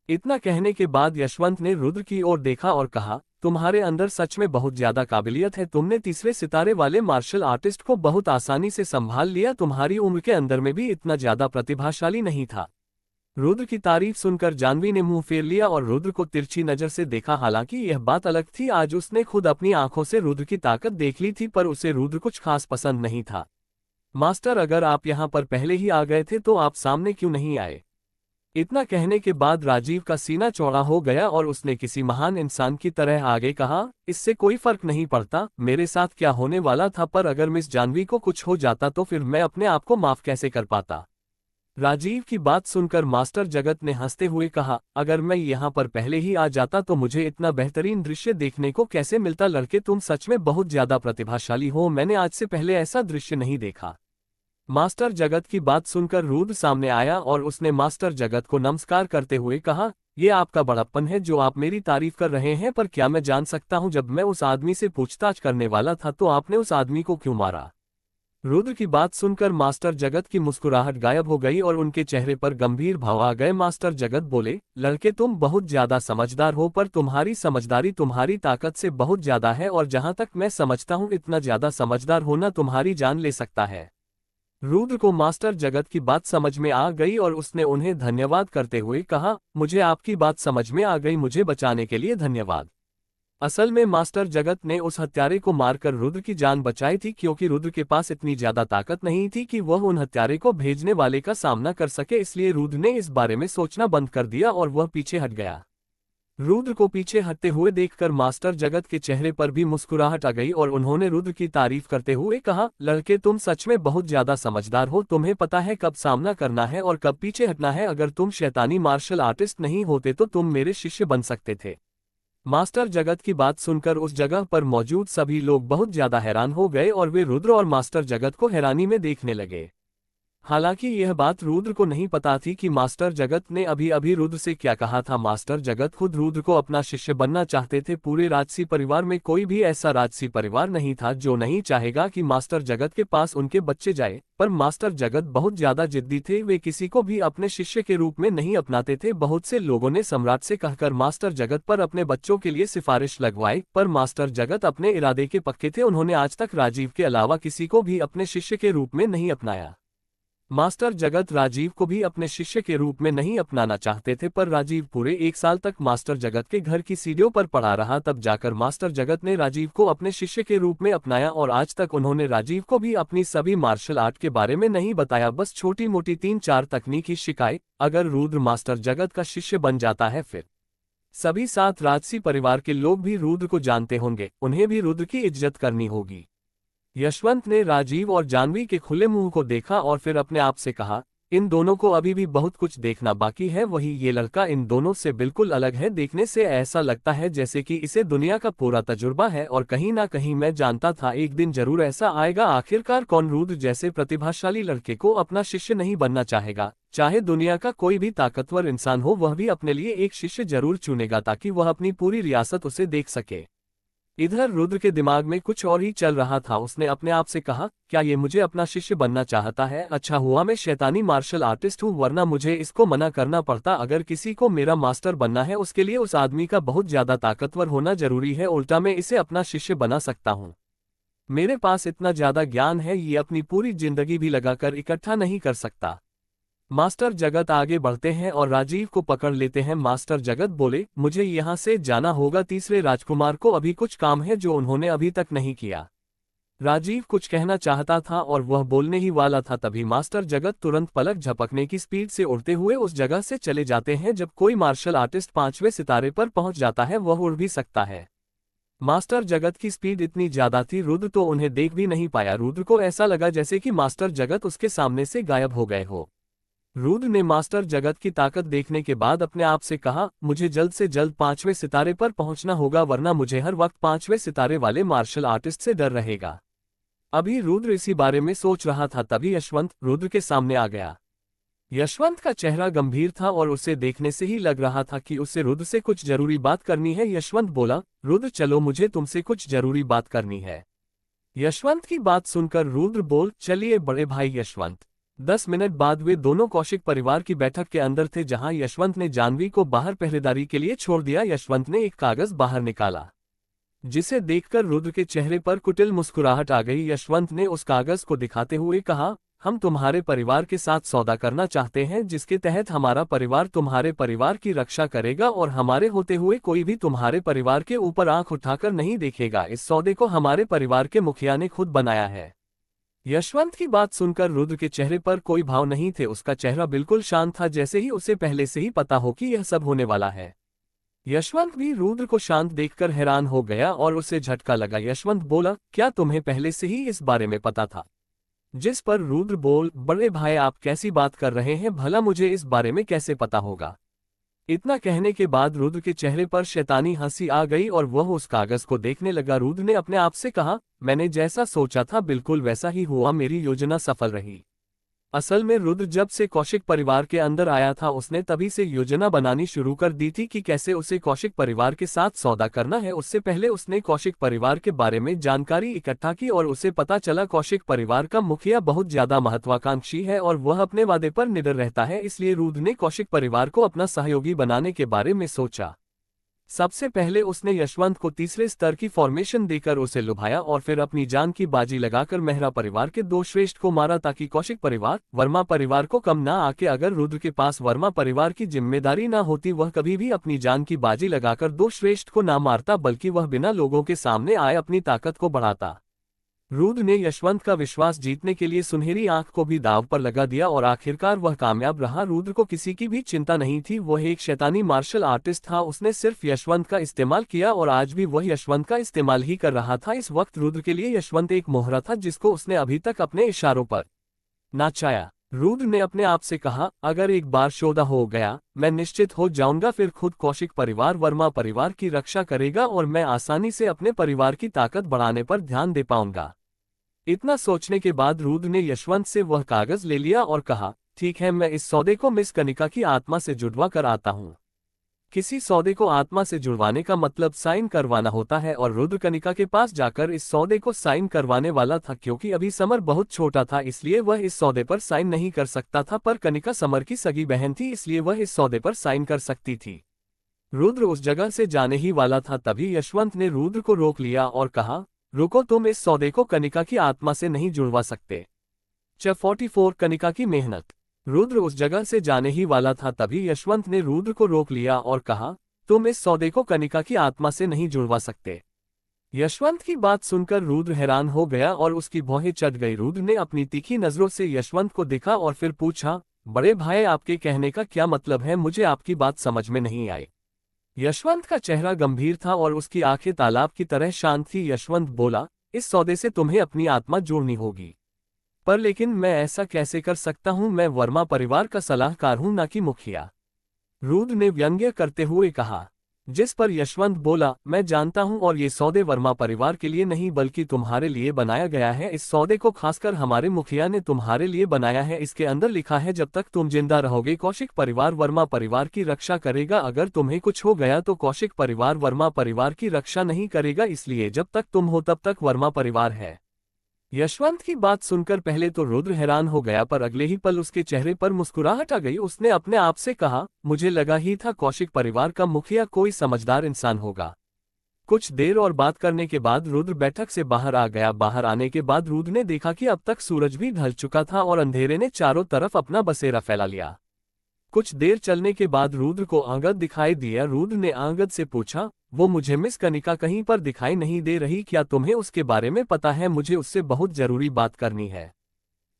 इतना कहने के बाद यशवंत ने रुद्र की ओर देखा और कहा, तुम्हारे अंदर सच में बहुत ज्यादा काबिलियत है। तुमने तीसरे सितारे वाले मार्शल आर्टिस्ट को बहुत आसानी से संभाल लिया। तुम्हारी उम्र के अंदर में भी इतना ज्यादा प्रतिभाशाली नहीं था। रुद्र की तारीफ सुनकर जानवी ने मुंह फेर लिया और रुद्र को तिरछी नजर से देखा। हालांकि यह बात अलग थी, आज उसने खुद अपनी आंखों से रुद्र की ताकत देख ली थी, पर उसे रुद्र कुछ खास पसंद नहीं था। मास्टर, अगर आप यहाँ पर पहले ही आ गए थे तो आप सामने क्यों नहीं आए? इतना कहने के बाद राजीव का सीना चौड़ा हो गया और उसने किसी महान इंसान की तरह आगे कहा, इससे कोई फर्क नहीं पड़ता मेरे साथ क्या होने वाला था, पर अगर मिस जानवी को कुछ हो जाता तो फिर मैं अपने आप को माफ कैसे कर पाता। राजीव की बात सुनकर मास्टर जगत ने हंसते हुए कहा, अगर मैं यहाँ पर पहले ही आ जाता तो मुझे इतना बेहतरीन दृश्य देखने को कैसे मिलता। लड़के, तुम सच में बहुत ज्यादा प्रतिभाशाली हो। मैंने आज से पहले ऐसा दृश्य नहीं देखा। मास्टर जगत की बात सुनकर रुद्र सामने आया और उसने मास्टर जगत को नमस्कार करते हुए कहा, यह आपका बड़प्पन है जो आप मेरी तारीफ कर रहे हैं, पर क्या मैं जान सकता हूं जब मैं उस आदमी से पूछताछ करने वाला था तो आपने उस आदमी को क्यों मारा? रुद्र की बात सुनकर मास्टर जगत की मुस्कुराहट गायब हो गई और उनके चेहरे पर गंभीर भाव आ गए। मास्टर जगत बोले, लड़के, तुम बहुत ज्यादा समझदार हो, पर तुम्हारी समझदारी तुम्हारी ताकत से बहुत ज्यादा है और जहां तक मैं समझता हूं इतना ज्यादा समझदार होना तुम्हारी जान ले सकता है। रुद्र को मास्टर जगत की बात समझ में आ गई और उसने उन्हें धन्यवाद करते हुए कहा, मुझे आपकी बात समझ में आ गई, मुझे बचाने के लिए धन्यवाद। असल में मास्टर जगत ने उस हत्यारे को मारकर रुद्र की जान बचाई थी, क्योंकि रुद्र के पास इतनी ज्यादा ताकत नहीं थी कि वह उन हत्यारे को भेजने वाले का सामना कर सके। इसलिए रुद्र ने इस बारे में सोचना बंद कर दिया और वह पीछे हट गया। रुद्र को पीछे हटते हुए देखकर मास्टर जगत के चेहरे पर भी मुस्कुराहट आ गई और उन्होंने रुद्र की तारीफ करते हुए कहा, लड़के, तुम सच में बहुत ज्यादा समझदार हो। तुम्हें पता है कब सामना करना है और कब पीछे हटना है। अगर तुम शैतानी मार्शल आर्टिस्ट नहीं होते तो तुम मेरे शिष्य बन सकते थे। मास्टर जगत की बात सुनकर उस जगह पर मौजूद सभी लोग बहुत ज्यादा हैरान हो गए और वे रुद्र और मास्टर जगत को हैरानी में देखने लगे। हालांकि यह बात रुद्र को नहीं पता थी कि मास्टर जगत ने अभी अभी रुद्र से क्या कहा था। मास्टर जगत खुद रुद्र को अपना शिष्य बनना चाहते थे। पूरे राजसी परिवार में कोई भी ऐसा राजसी परिवार नहीं था जो नहीं चाहेगा कि मास्टर जगत के पास उनके बच्चे जाए, पर मास्टर जगत बहुत ज्यादा जिद्दी थे। वे किसी को भी अपने शिष्य के रूप में नहीं अपनाते थे। बहुत से लोगों ने सम्राट से कहकर मास्टर जगत पर अपने बच्चों के लिए सिफारिश लगवाई, पर मास्टर जगत अपने इरादे के पक्के थे। उन्होंने आज तक राजीव के अलावा किसी को भी अपने शिष्य के रूप में नहीं अपनाया। मास्टर जगत राजीव को भी अपने शिष्य के रूप में नहीं अपनाना चाहते थे, पर राजीव पूरे 1 साल तक मास्टर जगत के घर की सीढ़ियों पर पड़ा रहा। तब जाकर मास्टर जगत ने राजीव को अपने शिष्य के रूप में अपनाया और आज तक उन्होंने राजीव को भी अपनी सभी मार्शल आर्ट के बारे में नहीं बताया, बस छोटी मोटी 3-4 तकनीकी शिकायत। अगर रुद्र मास्टर जगत का शिष्य बन जाता है फिर सभी 7 राजसी परिवार के लोग भी रुद्र को जानते होंगे, उन्हें भी रुद्र की इज्जत करनी होगी। यशवंत ने राजीव और जानवी के खुले मुंह को देखा और फिर अपने आप से कहा, इन दोनों को अभी भी बहुत कुछ देखना बाकी है। वही ये लड़का इन दोनों से बिल्कुल अलग है। देखने से ऐसा लगता है जैसे कि इसे दुनिया का पूरा तजुर्बा है और कहीं ना कहीं मैं जानता था एक दिन जरूर ऐसा आएगा। आखिरकार कौन रुद्र जैसे प्रतिभाशाली लड़के को अपना शिष्य नहीं बनना चाहेगा? चाहे दुनिया का कोई भी ताकतवर इंसान हो, वह भी अपने लिए एक शिष्य जरूर चुनेगा ताकि वह अपनी पूरी रियासत उसे देख सके। इधर रुद्र के दिमाग में कुछ और ही चल रहा था। उसने अपने आप से कहा, क्या ये मुझे अपना शिष्य बनना चाहता है? अच्छा हुआ मैं शैतानी मार्शल आर्टिस्ट हूँ, वरना मुझे इसको मना करना पड़ता। अगर किसी को मेरा मास्टर बनना है उसके लिए उस आदमी का बहुत ज्यादा ताकतवर होना जरूरी है, उल्टा मैं इसे अपना शिष्य बना सकता हूँ। मेरे पास इतना ज्यादा ज्ञान है, ये अपनी पूरी जिंदगी भी लगाकर इकट्ठा नहीं कर सकता। मास्टर जगत आगे बढ़ते हैं और राजीव को पकड़ लेते हैं। मास्टर जगत बोले, मुझे यहाँ से जाना होगा। तीसरे राजकुमार को अभी कुछ काम है जो उन्होंने अभी तक नहीं किया। राजीव कुछ कहना चाहता था और वह बोलने ही वाला था, तभी मास्टर जगत तुरंत पलक झपकने की स्पीड से उड़ते हुए उस जगह से चले जाते हैं। जब कोई मार्शल आर्टिस्ट 5वें सितारे पर पहुंच जाता है वह उड़ भी सकता है। मास्टर जगत की स्पीड इतनी ज्यादा थी रुद्र तो उन्हें देख भी नहीं पाया। रुद्र को ऐसा लगा जैसे कि मास्टर जगत उसके सामने से गायब हो गए हो। रुद्र ने मास्टर जगत की ताकत देखने के बाद अपने आप से कहा, मुझे जल्द से जल्द 5वें सितारे पर पहुंचना होगा वरना मुझे हर वक्त 5वें सितारे वाले मार्शल आर्टिस्ट से डर रहेगा। अभी रुद्र इसी बारे में सोच रहा था तभी यशवंत रुद्र के सामने आ गया। यशवंत का चेहरा गंभीर था और उसे देखने से ही लग रहा था कि उसे रुद्र से कुछ जरूरी बात करनी है। यशवंत बोला, रुद्र चलो मुझे तुमसे कुछ जरूरी बात करनी है। यशवंत की बात सुनकर रुद्र बोल, चलिए बड़े भाई यशवंत। 10 मिनट बाद वे दोनों कौशिक परिवार की बैठक के अंदर थे जहां यशवंत ने जानवी को बाहर पहरेदारी के लिए छोड़ दिया। यशवंत ने एक कागज बाहर निकाला जिसे देखकर रुद्र के चेहरे पर कुटिल मुस्कुराहट आ गई। यशवंत ने उस कागज को दिखाते हुए कहा, हम तुम्हारे परिवार के साथ सौदा करना चाहते हैं जिसके तहत हमारा परिवार तुम्हारे परिवार की रक्षा करेगा और हमारे होते हुए कोई भी तुम्हारे परिवार के ऊपर आंख उठाकर नहीं देखेगा। इस सौदे को हमारे परिवार के मुखिया ने खुद बनाया है। यशवंत की बात सुनकर रुद्र के चेहरे पर कोई भाव नहीं थे। उसका चेहरा बिल्कुल शांत था जैसे ही उसे पहले से ही पता हो कि यह सब होने वाला है। यशवंत भी रुद्र को शांत देखकर हैरान हो गया और उसे झटका लगा। यशवंत बोला, क्या तुम्हें पहले से ही इस बारे में पता था? जिस पर रुद्र बोल, बड़े भाई आप कैसी बात कर रहे हैं, भला मुझे इस बारे में कैसे पता होगा। इतना कहने के बाद रुद्र के चेहरे पर शैतानी हंसी आ गई और वह उस कागज को देखने लगा। रुद्र ने अपने आप से कहा, मैंने जैसा सोचा था बिल्कुल वैसा ही हुआ, मेरी योजना सफल रही। असल में रुद्र जब से कौशिक परिवार के अंदर आया था उसने तभी से योजना बनानी शुरू कर दी थी कि कैसे उसे कौशिक परिवार के साथ सौदा करना है। उससे पहले उसने कौशिक परिवार के बारे में जानकारी इकट्ठा की और उसे पता चला कौशिक परिवार का मुखिया बहुत ज्यादा महत्वाकांक्षी है और वह अपने वादे पर निडर रहता है। इसलिए रुद्र ने कौशिक परिवार को अपना सहयोगी बनाने के बारे में सोचा। सबसे पहले उसने यशवंत को तीसरे स्तर की फॉर्मेशन देकर उसे लुभाया और फिर अपनी जान की बाजी लगाकर मेहरा परिवार के 2 श्रेष्ठ को मारा ताकि कौशिक परिवार वर्मा परिवार को कम ना आके। अगर रुद्र के पास वर्मा परिवार की जिम्मेदारी ना होती वह कभी भी अपनी जान की बाजी लगाकर 2 श्रेष्ठ को ना मारता बल्कि वह बिना लोगों के सामने आए अपनी ताकत को बढ़ाता। रुद्र ने यशवंत का विश्वास जीतने के लिए सुनहरी आंख को भी दांव पर लगा दिया और आखिरकार वह कामयाब रहा। रुद्र को किसी की भी चिंता नहीं थी, वह एक शैतानी मार्शल आर्टिस्ट था। उसने सिर्फ यशवंत का इस्तेमाल किया और आज भी वह यशवंत का इस्तेमाल ही कर रहा था। इस वक्त रुद्र के लिए यशवंत एक मोहरा था जिसको उसने अभी तक अपने इशारों पर नाचाया। रुद्र ने अपने आप से कहा, अगर एक बार सौदा हो गया मैं निश्चित हो जाऊंगा फिर खुद कौशिक परिवार वर्मा परिवार की रक्षा करेगा और मैं आसानी से अपने परिवार की ताकत बढ़ाने पर ध्यान दे पाऊंगा। इतना सोचने के बाद रुद्र ने यशवंत से वह कागज ले लिया और कहा, ठीक है मैं इस सौदे को मिस कनिका की आत्मा से जुड़वा कर आता हूँ। किसी सौदे को आत्मा से जुड़वाने का मतलब साइन करवाना होता है और रुद्र कनिका के पास जाकर इस सौदे को साइन करवाने वाला था। क्योंकि अभी समर बहुत छोटा था इसलिए वह इस सौदे पर साइन नहीं कर सकता था, पर कनिका समर की सगी बहन थी इसलिए वह इस सौदे पर साइन कर सकती थी। रुद्र उस जगह से जाने ही वाला था तभी यशवंत ने रुद्र को रोक लिया और कहा, रुको, तुम इस सौदे को कनिका की आत्मा से नहीं जुड़वा सकते। चैप्टर 44 कनिका की मेहनत। रुद्र उस जगह से जाने ही वाला था तभी यशवंत ने रुद्र को रोक लिया और कहा, तुम इस सौदे को कनिका की आत्मा से नहीं जुड़वा सकते। यशवंत की बात सुनकर रुद्र हैरान हो गया और उसकी भौहें चढ़ गई। रुद्र ने अपनी तीखी नजरों से यशवंत को देखा और फिर पूछा, बड़े भाई आपके कहने का क्या मतलब है, मुझे आपकी बात समझ में नहीं आई। यशवंत का चेहरा गंभीर था और उसकी आंखें तालाब की तरह शांत थी। यशवंत बोला, इस सौदे से तुम्हें अपनी आत्मा जोड़नी होगी। पर लेकिन मैं ऐसा कैसे कर सकता हूं, मैं वर्मा परिवार का सलाहकार हूं ना कि मुखिया। रुद्र ने व्यंग्य करते हुए कहा। जिस पर यशवंत बोला, मैं जानता हूं और ये सौदे वर्मा परिवार के लिए नहीं बल्कि तुम्हारे लिए बनाया गया है। इस सौदे को खासकर हमारे मुखिया ने तुम्हारे लिए बनाया है। इसके अंदर लिखा है जब तक तुम जिंदा रहोगे कौशिक परिवार वर्मा परिवार की रक्षा करेगा। अगर तुम्हें कुछ हो गया तो कौशिक परिवार वर्मा परिवार की रक्षा नहीं करेगा, इसलिए जब तक तुम हो तब तक वर्मा परिवार है। यशवंत की बात सुनकर पहले तो रुद्र हैरान हो गया पर अगले ही पल उसके चेहरे पर मुस्कुराहट आ गई। उसने अपने आप से कहा, मुझे लगा ही था कौशिक परिवार का मुखिया कोई समझदार इंसान होगा। कुछ देर और बात करने के बाद रुद्र बैठक से बाहर आ गया। बाहर आने के बाद रुद्र ने देखा कि अब तक सूरज भी ढल चुका था और अंधेरे ने चारों तरफ अपना बसेरा फैला लिया। कुछ देर चलने के बाद रुद्र को अंगद दिखाई दिया। रुद्र ने अंगद से पूछा, वो मुझे मिस कनिका कहीं पर दिखाई नहीं दे रही, क्या तुम्हें उसके बारे में पता है? मुझे उससे बहुत जरूरी बात करनी है।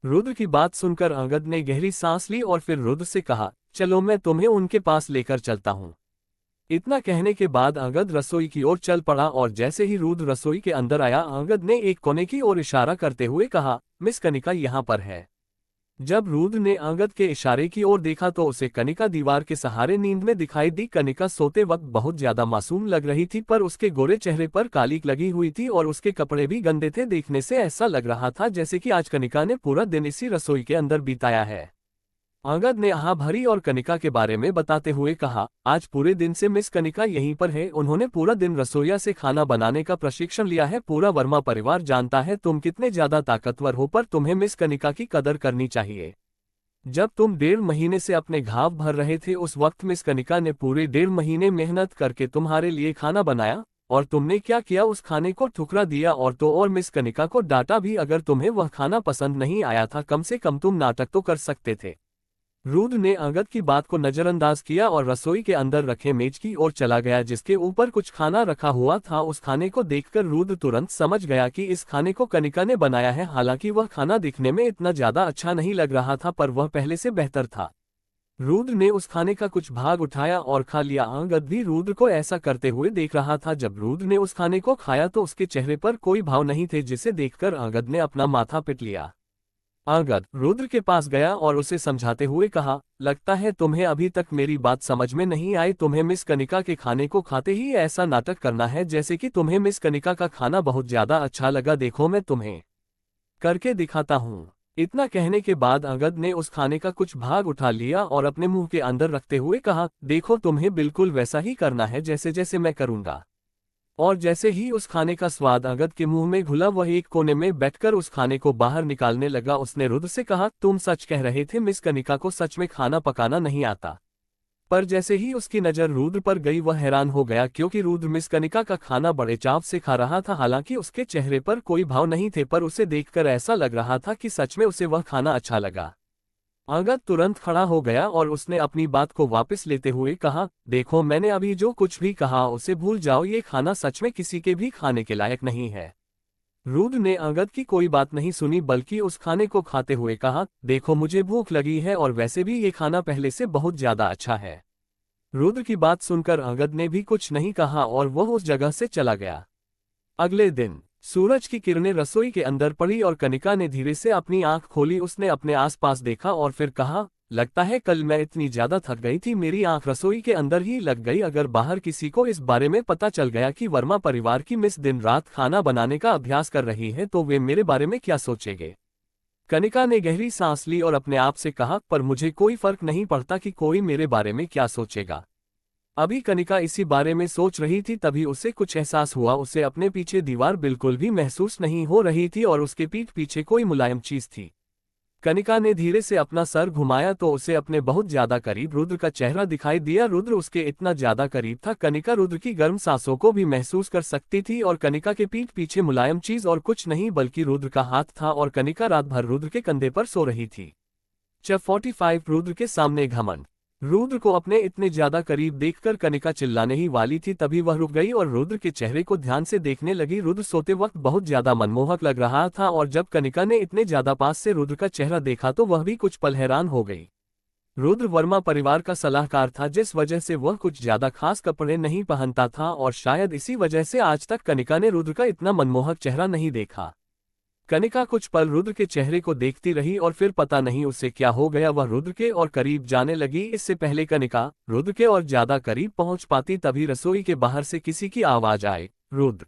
रुद्र की बात सुनकर अंगद ने गहरी सांस ली और फिर रुद्र से कहा, चलो मैं तुम्हें उनके पास लेकर चलता हूँ। इतना कहने के बाद अंगद रसोई की ओर चल पड़ा और जैसे ही रुद्र रसोई के अंदर आया अंगद ने एक कोने की ओर इशारा करते हुए कहा, मिस कनिका यहाँ पर है। जब रुद्र ने अंगद के इशारे की ओर देखा तो उसे कनिका दीवार के सहारे नींद में दिखाई दी। कनिका सोते वक्त बहुत ज्यादा मासूम लग रही थी, पर उसके गोरे चेहरे पर कालिक लगी हुई थी और उसके कपड़े भी गंदे थे। देखने से ऐसा लग रहा था जैसे कि आज कनिका ने पूरा दिन इसी रसोई के अंदर बिताया है। अंगद ने आह भरी और कनिका के बारे में बताते हुए कहा, आज पूरे दिन से मिस कनिका यहीं पर है। उन्होंने पूरा दिन रसोइया से खाना बनाने का प्रशिक्षण लिया है। पूरा वर्मा परिवार जानता है तुम कितने ज्यादा ताकतवर हो, पर तुम्हें मिस कनिका की कदर करनी चाहिए। जब तुम 1.5 महीने से अपने घाव भर रहे थे उस वक्त मिस कनिका ने पूरे 1.5 महीने मेहनत करके तुम्हारे लिए खाना बनाया, और तुमने क्या किया, उस खाने को ठुकरा दिया और तो और मिस कनिका को डांटा भी। अगर तुम्हें वह खाना पसंद नहीं आया था कम से कम तुम नाटक तो कर सकते थे। रुद्र ने अंगद की बात को नजरअंदाज किया और रसोई के अंदर रखे मेज की ओर चला गया जिसके ऊपर कुछ खाना रखा हुआ था। उस खाने को देखकर रुद्र तुरंत समझ गया कि इस खाने को कनिका ने बनाया है। हालांकि वह खाना दिखने में इतना ज्यादा अच्छा नहीं लग रहा था, पर वह पहले से बेहतर था। रुद्र ने उस खाने का कुछ भाग उठाया और खा लिया। अंगद भी रुद्र को ऐसा करते हुए देख रहा था। जब रुद्र ने उस खाने को खाया तो उसके चेहरे पर कोई भाव नहीं थे, जिसे देखकर अंगद ने अपना माथा पीट लिया। अंगद रुद्र के पास गया और उसे समझाते हुए कहा, लगता है तुम्हें अभी तक मेरी बात समझ में नहीं आई। तुम्हें मिस कनिका के खाने को खाते ही ऐसा नाटक करना है जैसे कि तुम्हें मिस कनिका का खाना बहुत ज्यादा अच्छा लगा। देखो मैं तुम्हें करके दिखाता हूँ। इतना कहने के बाद अंगद ने उस खाने का कुछ भाग उठा लिया और अपने मुंह के अंदर रखते हुए कहा, देखो तुम्हें बिल्कुल वैसा ही करना है जैसे जैसे मैं करूँगा। और जैसे ही उस खाने का स्वाद अंगद के मुंह में घुला वह एक कोने में बैठकर उस खाने को बाहर निकालने लगा। उसने रुद्र से कहा, तुम सच कह रहे थे, मिस कनिका को सच में खाना पकाना नहीं आता। पर जैसे ही उसकी नजर रुद्र पर गई वह हैरान हो गया, क्योंकि रुद्र मिस कनिका का खाना बड़े चाव से खा रहा था। हालांकि उसके चेहरे पर कोई भाव नहीं थे, पर उसे देखकर ऐसा लग रहा था कि सच में उसे वह खाना अच्छा लगा। अंगद तुरंत खड़ा हो गया और उसने अपनी बात को वापस लेते हुए कहा, देखो मैंने अभी जो कुछ भी कहा उसे भूल जाओ। ये खाना सच में किसी के भी खाने के लायक नहीं है। रुद्र ने अंगद की कोई बात नहीं सुनी, बल्कि उस खाने को खाते हुए कहा, देखो मुझे भूख लगी है और वैसे भी ये खाना पहले से बहुत ज्यादा अच्छा है। रुद्र की बात सुनकर अंगद ने भी कुछ नहीं कहा और वह उस जगह से चला गया। अगले दिन सूरज की किरणें रसोई के अंदर पड़ी और कनिका ने धीरे से अपनी आंख खोली। उसने अपने आसपास देखा और फिर कहा, लगता है कल मैं इतनी ज्यादा थक गई थी मेरी आंख रसोई के अंदर ही लग गई। अगर बाहर किसी को इस बारे में पता चल गया कि वर्मा परिवार की मिस दिन रात खाना बनाने का अभ्यास कर रही है तो वे मेरे बारे में क्या सोचेंगे। कनिका ने गहरी सांस ली और अपने आप से कहा, पर मुझे कोई फर्क नहीं पड़ता कि कोई मेरे बारे में क्या सोचेगा। अभी कनिका इसी बारे में सोच रही थी, तभी उसे कुछ एहसास हुआ। उसे अपने पीछे दीवार बिल्कुल भी महसूस नहीं हो रही थी और उसके पीठ पीछे कोई मुलायम चीज थी। कनिका ने धीरे से अपना सर घुमाया तो उसे अपने बहुत ज्यादा करीब रुद्र का चेहरा दिखाई दिया। रुद्र उसके इतना ज्यादा करीब था, कनिका रुद्र की गर्म सांसों को भी महसूस कर सकती थी। और कनिका के पीठ पीछे मुलायम चीज और कुछ नहीं बल्कि रुद्र का हाथ था और कनिका रात भर रुद्र के कंधे पर सो रही थी। चैप्टर 45 रुद्र के सामने घमंड। रुद्र को अपने इतने ज्यादा करीब देखकर कनिका चिल्लाने ही वाली थी, तभी वह रुक गई और रुद्र के चेहरे को ध्यान से देखने लगी। रुद्र सोते वक्त बहुत ज्यादा मनमोहक लग रहा था और जब कनिका ने इतने ज्यादा पास से रुद्र का चेहरा देखा तो वह भी कुछ पल हैरान हो गई। रुद्र वर्मा परिवार का सलाहकार था, जिस वजह से वह कुछ ज्यादा खास कपड़े नहीं पहनता था और शायद इसी वजह से आज तक कनिका ने रुद्र का इतना मनमोहक चेहरा नहीं देखा। कनिका कुछ पल रुद्र के चेहरे को देखती रही और फिर पता नहीं उसे क्या हो गया, वह रुद्र के और करीब जाने लगी। इससे पहले कनिका रुद्र के और ज्यादा करीब पहुंच पाती तभी रसोई के बाहर से किसी की आवाज आई, रुद्र।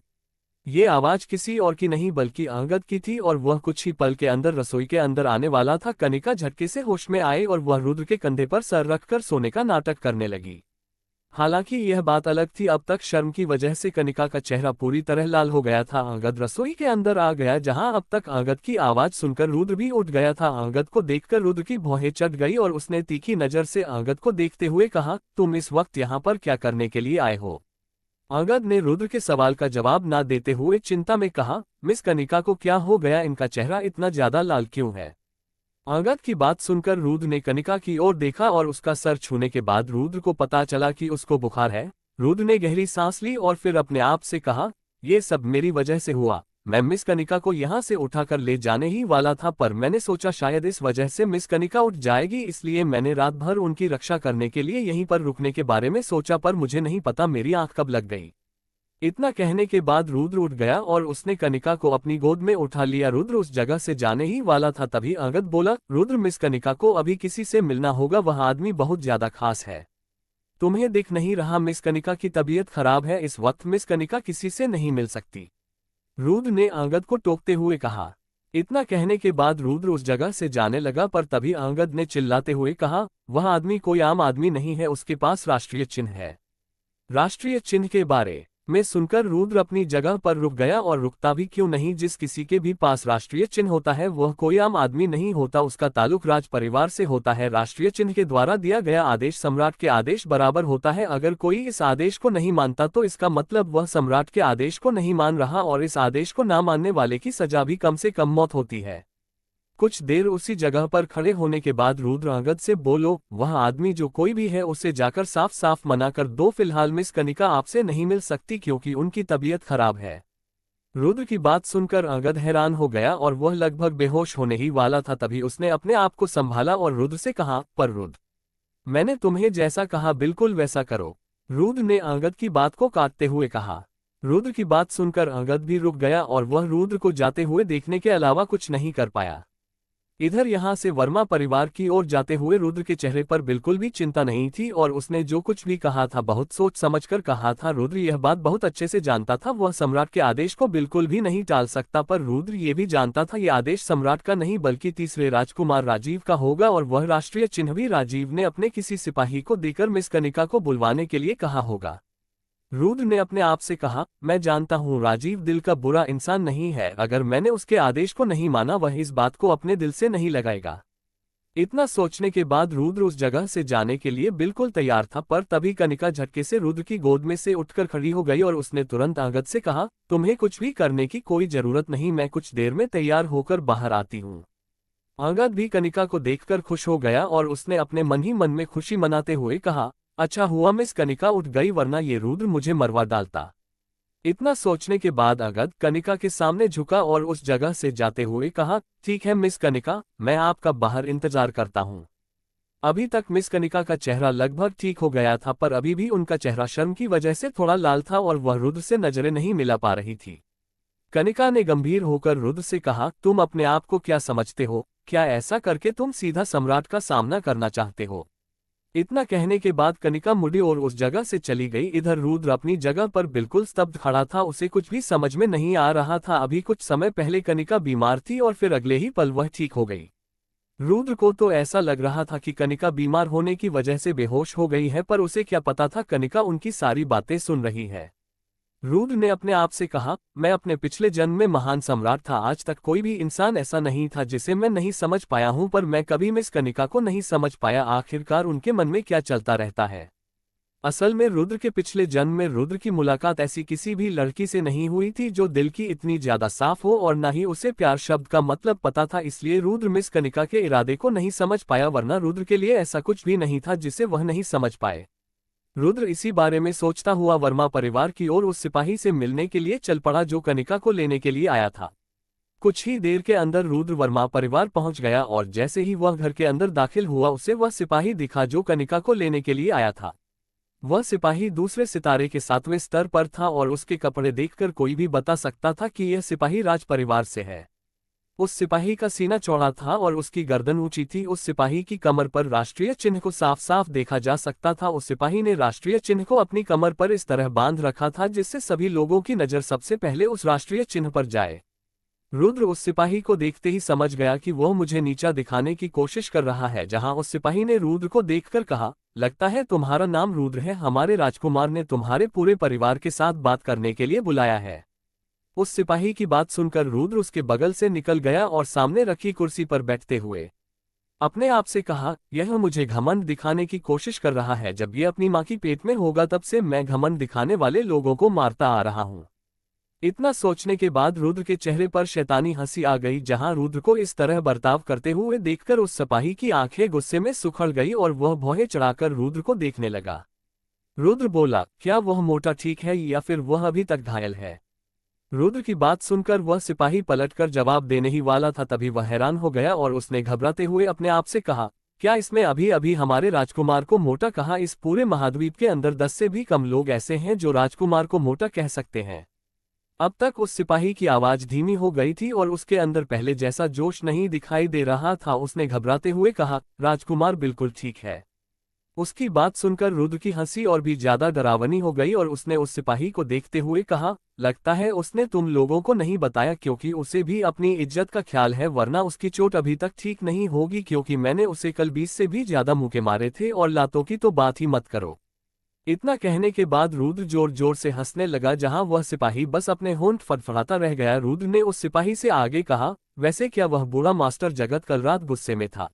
ये आवाज किसी और की नहीं बल्कि अंगद की थी और वह कुछ ही पल के अंदर रसोई के अंदर आने वाला था। कनिका झटके से होश में आए और वह रुद्र के कंधे पर सर रखकर सोने का नाटक करने लगी। हालांकि यह बात अलग थी, अब तक शर्म की वजह से कनिका का चेहरा पूरी तरह लाल हो गया था। अंगद रसोई के अंदर आ गया, जहां अब तक अंगद की आवाज सुनकर रुद्र भी उठ गया था। अंगद को देखकर रुद्र की भौहें चढ़ गई और उसने तीखी नजर से अंगद को देखते हुए कहा, तुम इस वक्त यहाँ पर क्या करने के लिए आए हो। अंगद ने रुद्र के सवाल का जवाब न देते हुए चिंता में कहा, मिस कनिका को क्या हो गया, इनका चेहरा इतना ज्यादा लाल क्यों है। अंगद की बात सुनकर रुद्र ने कनिका की ओर देखा और उसका सर छूने के बाद रुद्र को पता चला कि उसको बुखार है। रुद्र ने गहरी सांस ली और फिर अपने आप से कहा, यह सब मेरी वजह से हुआ। मैं मिस कनिका को यहाँ से उठाकर ले जाने ही वाला था, पर मैंने सोचा शायद इस वजह से मिस कनिका उठ जाएगी, इसलिए मैंने रात भर उनकी रक्षा करने के लिए यहीं पर रुकने के बारे में सोचा, पर मुझे नहीं पता मेरी आंख कब लग गई। इतना कहने के बाद रुद्र उठ गया और उसने कनिका को अपनी गोद में उठा लिया। रुद्र उस जगह से जाने ही वाला था, तभी अंगद बोला, रुद्र मिस कनिका को अभी किसी से मिलना होगा, वह आदमी बहुत ज्यादा खास है। तुम्हें दिख नहीं रहा मिस कनिका की तबीयत खराब है, इस वक्त मिस कनिका किसी से नहीं मिल सकती, रुद्र ने अंगद को टोकते हुए कहा। इतना कहने के बाद रुद्र उस जगह से जाने लगा, पर तभी अंगद ने चिल्लाते हुए कहा, वह आदमी कोई आम आदमी नहीं है, उसके पास राष्ट्रीय चिन्ह है। राष्ट्रीय चिन्ह के बारे में सुनकर रुद्र अपनी जगह पर रुक गया, और रुकता भी क्यों नहीं, जिस किसी के भी पास राष्ट्रीय चिन्ह होता है वह कोई आम आदमी नहीं होता, उसका ताल्लुक राज परिवार से होता है। राष्ट्रीय चिन्ह के द्वारा दिया गया आदेश सम्राट के आदेश बराबर होता है, अगर कोई इस आदेश को नहीं मानता तो इसका मतलब वह सम्राट के आदेश को नहीं मान रहा, और इस आदेश को ना मानने वाले की सजा भी कम से कम मौत होती है। कुछ देर उसी जगह पर खड़े होने के बाद रुद्र अंगद से बोलो, वह आदमी जो कोई भी है उसे जाकर साफ साफ मना कर दो, फिलहाल मिस कनिका आपसे नहीं मिल सकती क्योंकि उनकी तबीयत खराब है। रुद्र की बात सुनकर अंगद हैरान हो गया और वह लगभग बेहोश होने ही वाला था, तभी उसने अपने आप को संभाला और रुद्र से कहा, पर रुद्र, मैंने तुम्हें जैसा कहा बिल्कुल वैसा करो, रुद्र ने अंगद की बात को काटते हुए कहा। रुद्र की बात सुनकर अंगद भी रुक गया और वह रुद्र को जाते हुए देखने के अलावा कुछ नहीं कर पाया। इधर यहाँ से वर्मा परिवार की ओर जाते हुए रुद्र के चेहरे पर बिल्कुल भी चिंता नहीं थी, और उसने जो कुछ भी कहा था बहुत सोच समझकर कहा था। रुद्र यह बात बहुत अच्छे से जानता था, वह सम्राट के आदेश को बिल्कुल भी नहीं टाल सकता, पर रुद्र ये भी जानता था यह आदेश सम्राट का नहीं बल्कि तीसरे राजकुमार राजीव का होगा, और वह राष्ट्रीय चिन्ह भी राजीव ने अपने किसी सिपाही को देकर मिस कनिका को बुलवाने के लिए कहा होगा। रुद्र ने अपने आप से कहा, मैं जानता हूँ राजीव दिल का बुरा इंसान नहीं है, अगर मैंने उसके आदेश को नहीं माना वह इस बात को अपने दिल से नहीं लगाएगा। इतना सोचने के बाद रुद्र उस जगह से जाने के लिए बिल्कुल तैयार था, पर तभी कनिका झटके से रुद्र की गोद में से उठकर खड़ी हो गई और उसने तुरंत अंगद से कहा, तुम्हें कुछ भी करने की कोई जरूरत नहीं, मैं कुछ देर में तैयार होकर बाहर आती हूँ। अंगद भी कनिका को देखकर खुश हो गया और उसने अपने मन ही मन में खुशी मनाते हुए कहा, अच्छा हुआ मिस कनिका उठ गई, वरना ये रुद्र मुझे मरवा डालता। इतना सोचने के बाद अंगद कनिका के सामने झुका और उस जगह से जाते हुए कहा, ठीक है मिस कनिका, मैं आपका बाहर इंतजार करता हूँ। अभी तक मिस कनिका का चेहरा लगभग ठीक हो गया था, पर अभी भी उनका चेहरा शर्म की वजह से थोड़ा लाल था और वह रुद्र से नजरें नहीं मिला पा रही थी। कनिका ने गंभीर होकर रुद्र से कहा, तुम अपने आप को क्या समझते हो, क्या ऐसा करके तुम सीधा सम्राट का सामना करना चाहते हो? इतना कहने के बाद कनिका मुड़ी और उस जगह से चली गई। इधर रुद्र अपनी जगह पर बिल्कुल स्तब्ध खड़ा था, उसे कुछ भी समझ में नहीं आ रहा था। अभी कुछ समय पहले कनिका बीमार थी और फिर अगले ही पल वह ठीक हो गई। रुद्र को तो ऐसा लग रहा था कि कनिका बीमार होने की वजह से बेहोश हो गई है, पर उसे क्या पता था कनिका उनकी सारी बातें सुन रही है। रुद्र ने अपने आप से कहा, मैं अपने पिछले जन्म में महान सम्राट था, आज तक कोई भी इंसान ऐसा नहीं था जिसे मैं नहीं समझ पाया हूं, पर मैं कभी मिस कनिका को नहीं समझ पाया, आखिरकार उनके मन में क्या चलता रहता है। असल में रुद्र के पिछले जन्म में रुद्र की मुलाकात ऐसी किसी भी लड़की से नहीं हुई थी जो दिल की इतनी ज्यादा साफ हो, और न ही उसे प्यार शब्द का मतलब पता था, इसलिए रुद्र मिस कनिका के इरादे को नहीं समझ पाया, वरना रुद्र के लिए ऐसा कुछ भी नहीं था जिसे वह नहीं समझ पाए। रुद्र इसी बारे में सोचता हुआ वर्मा परिवार की ओर उस सिपाही से मिलने के लिए चल पड़ा जो कनिका को लेने के लिए आया था। कुछ ही देर के अंदर रुद्र वर्मा परिवार पहुंच गया और जैसे ही वह घर के अंदर दाखिल हुआ उसे वह सिपाही दिखा जो कनिका को लेने के लिए आया था। वह सिपाही दूसरे सितारे के 7वें स्तर पर था और उसके कपड़े देखकर कोई भी बता सकता था कि यह सिपाही राज परिवार से है। उस सिपाही का सीना चौड़ा था और उसकी गर्दन ऊंची थी। उस सिपाही की कमर पर राष्ट्रीय चिन्ह को साफ साफ देखा जा सकता था। उस सिपाही ने राष्ट्रीय चिन्ह को अपनी कमर पर इस तरह बांध रखा था जिससे सभी लोगों की नजर सबसे पहले उस राष्ट्रीय चिन्ह पर जाए। रुद्र उस सिपाही को देखते ही समझ गया कि वह मुझे नीचा दिखाने की कोशिश कर रहा है। जहां उस सिपाही ने रुद्र को देखकर कहा, लगता है तुम्हारा नाम रुद्र है, हमारे राजकुमार ने तुम्हारे पूरे परिवार के साथ बात करने के लिए बुलाया है। उस सिपाही की बात सुनकर रुद्र उसके बगल से निकल गया और सामने रखी कुर्सी पर बैठते हुए अपने आप से कहा, यह मुझे घमंड दिखाने की कोशिश कर रहा है। जब ये अपनी माँ की पेट में होगा तब से मैं घमंड दिखाने वाले लोगों को मारता आ रहा हूँ। इतना सोचने के बाद रुद्र के चेहरे पर शैतानी हंसी आ गई। जहां रुद्र को इस तरह बर्ताव करते हुए देखकर उस सिपाही की आंखें गुस्से में सुखड़ गई और वह भौहें चढ़ाकर रुद्र को देखने लगा। रुद्र बोला, क्या वह मोटा ठीक है या फिर वह अभी तक घायल है? रुद्र की बात सुनकर वह सिपाही पलटकर जवाब देने ही वाला था, तभी वह हैरान हो गया और उसने घबराते हुए अपने आप से कहा, क्या इसमें अभी अभी हमारे राजकुमार को मोटा कहा? इस पूरे महाद्वीप के अंदर 10 से भी कम लोग ऐसे हैं जो राजकुमार को मोटा कह सकते हैं। अब तक उस सिपाही की आवाज धीमी हो गई थी और उसके अंदर पहले जैसा जोश नहीं दिखाई दे रहा था। उसने घबराते हुए कहा, राजकुमार बिल्कुल ठीक है। उसकी बात सुनकर रुद्र की हंसी और भी ज्यादा डरावनी हो गई और उसने उस सिपाही को देखते हुए कहा, लगता है उसने तुम लोगों को नहीं बताया क्योंकि उसे भी अपनी इज्जत का ख्याल है, वरना उसकी चोट अभी तक ठीक नहीं होगी, क्योंकि मैंने उसे कल 20 से भी ज्यादा मुक्के मारे थे और लातों की तो बात ही मत करो। इतना कहने के बाद रुद्र जोर जोर से हंसने लगा, जहां वह सिपाही बस अपने होंठ फड़फड़ाता रह गया। रुद्र ने उस सिपाही से आगे कहा, वैसे क्या वह बूढ़ा मास्टर जगत कल रात गुस्से में था?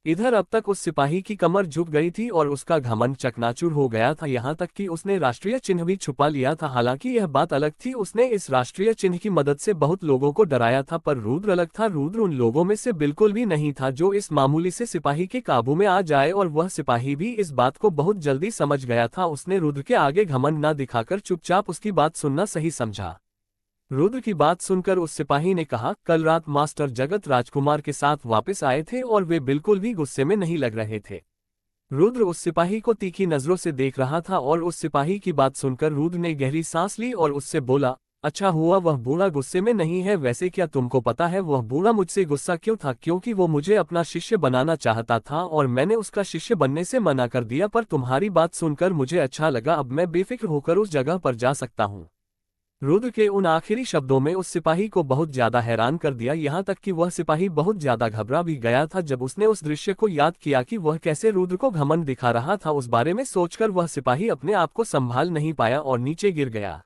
इधर अब तक उस सिपाही की कमर झुक गई थी और उसका घमंड चकनाचूर हो गया था, यहाँ तक कि उसने राष्ट्रीय चिन्ह भी छुपा लिया था। हालांकि यह बात अलग थी, उसने इस राष्ट्रीय चिन्ह की मदद से बहुत लोगों को डराया था, पर रुद्र अलग था। रुद्र उन लोगों में से बिल्कुल भी नहीं था जो इस मामूली से सिपाही के काबू में आ जाए, और वह सिपाही भी इस बात को बहुत जल्दी समझ गया था। उसने रुद्र के आगे घमंड न दिखाकर चुपचाप उसकी बात सुनना सही समझा। रुद्र की बात सुनकर उस सिपाही ने कहा, कल रात मास्टर जगत राजकुमार के साथ वापस आए थे और वे बिल्कुल भी गुस्से में नहीं लग रहे थे। रुद्र उस सिपाही को तीखी नजरों से देख रहा था और उस सिपाही की बात सुनकर रुद्र ने गहरी सांस ली और उससे बोला, अच्छा हुआ वह बूढ़ा गुस्से में नहीं है। वैसे क्या तुमको पता है वह बूढ़ा मुझसे गुस्सा क्यों था? क्योंकि वो मुझे अपना शिष्य बनाना चाहता था और मैंने उसका शिष्य बनने से मना कर दिया, पर तुम्हारी बात सुनकर मुझे अच्छा लगा, अब मैं बेफिक्र होकर उस जगह पर जा सकता हूँ। रुद्र के उन आखिरी शब्दों में उस सिपाही को बहुत ज्यादा हैरान कर दिया, यहाँ तक कि वह सिपाही बहुत ज्यादा घबरा भी गया था। जब उसने उस दृश्य को याद किया कि वह कैसे रुद्र को घमंड दिखा रहा था, उस बारे में सोचकर वह सिपाही अपने आप को संभाल नहीं पाया और नीचे गिर गया।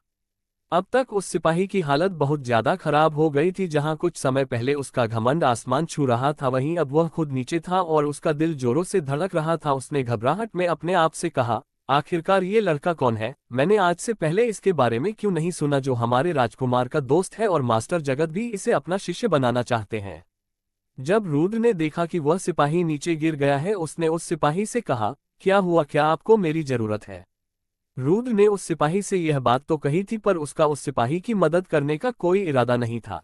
अब तक उस सिपाही की हालत बहुत ज्यादा खराब हो गई थी। जहां कुछ समय पहले उसका घमंड आसमान छू रहा था, वहीं अब वह खुद नीचे था और उसका दिल जोरों से धड़क रहा था। उसने घबराहट में अपने आप से कहा, आखिरकार ये लड़का कौन है? मैंने आज से पहले इसके बारे में क्यों नहीं सुना, जो हमारे राजकुमार का दोस्त है और मास्टर जगत भी इसे अपना शिष्य बनाना चाहते हैं। जब रुद्र ने देखा कि वह सिपाही नीचे गिर गया है, उसने उस सिपाही से कहा, क्या हुआ, क्या आपको मेरी जरूरत है? रुद्र ने उस सिपाही से यह बात तो कही थी, पर उसका उस सिपाही की मदद करने का कोई इरादा नहीं था।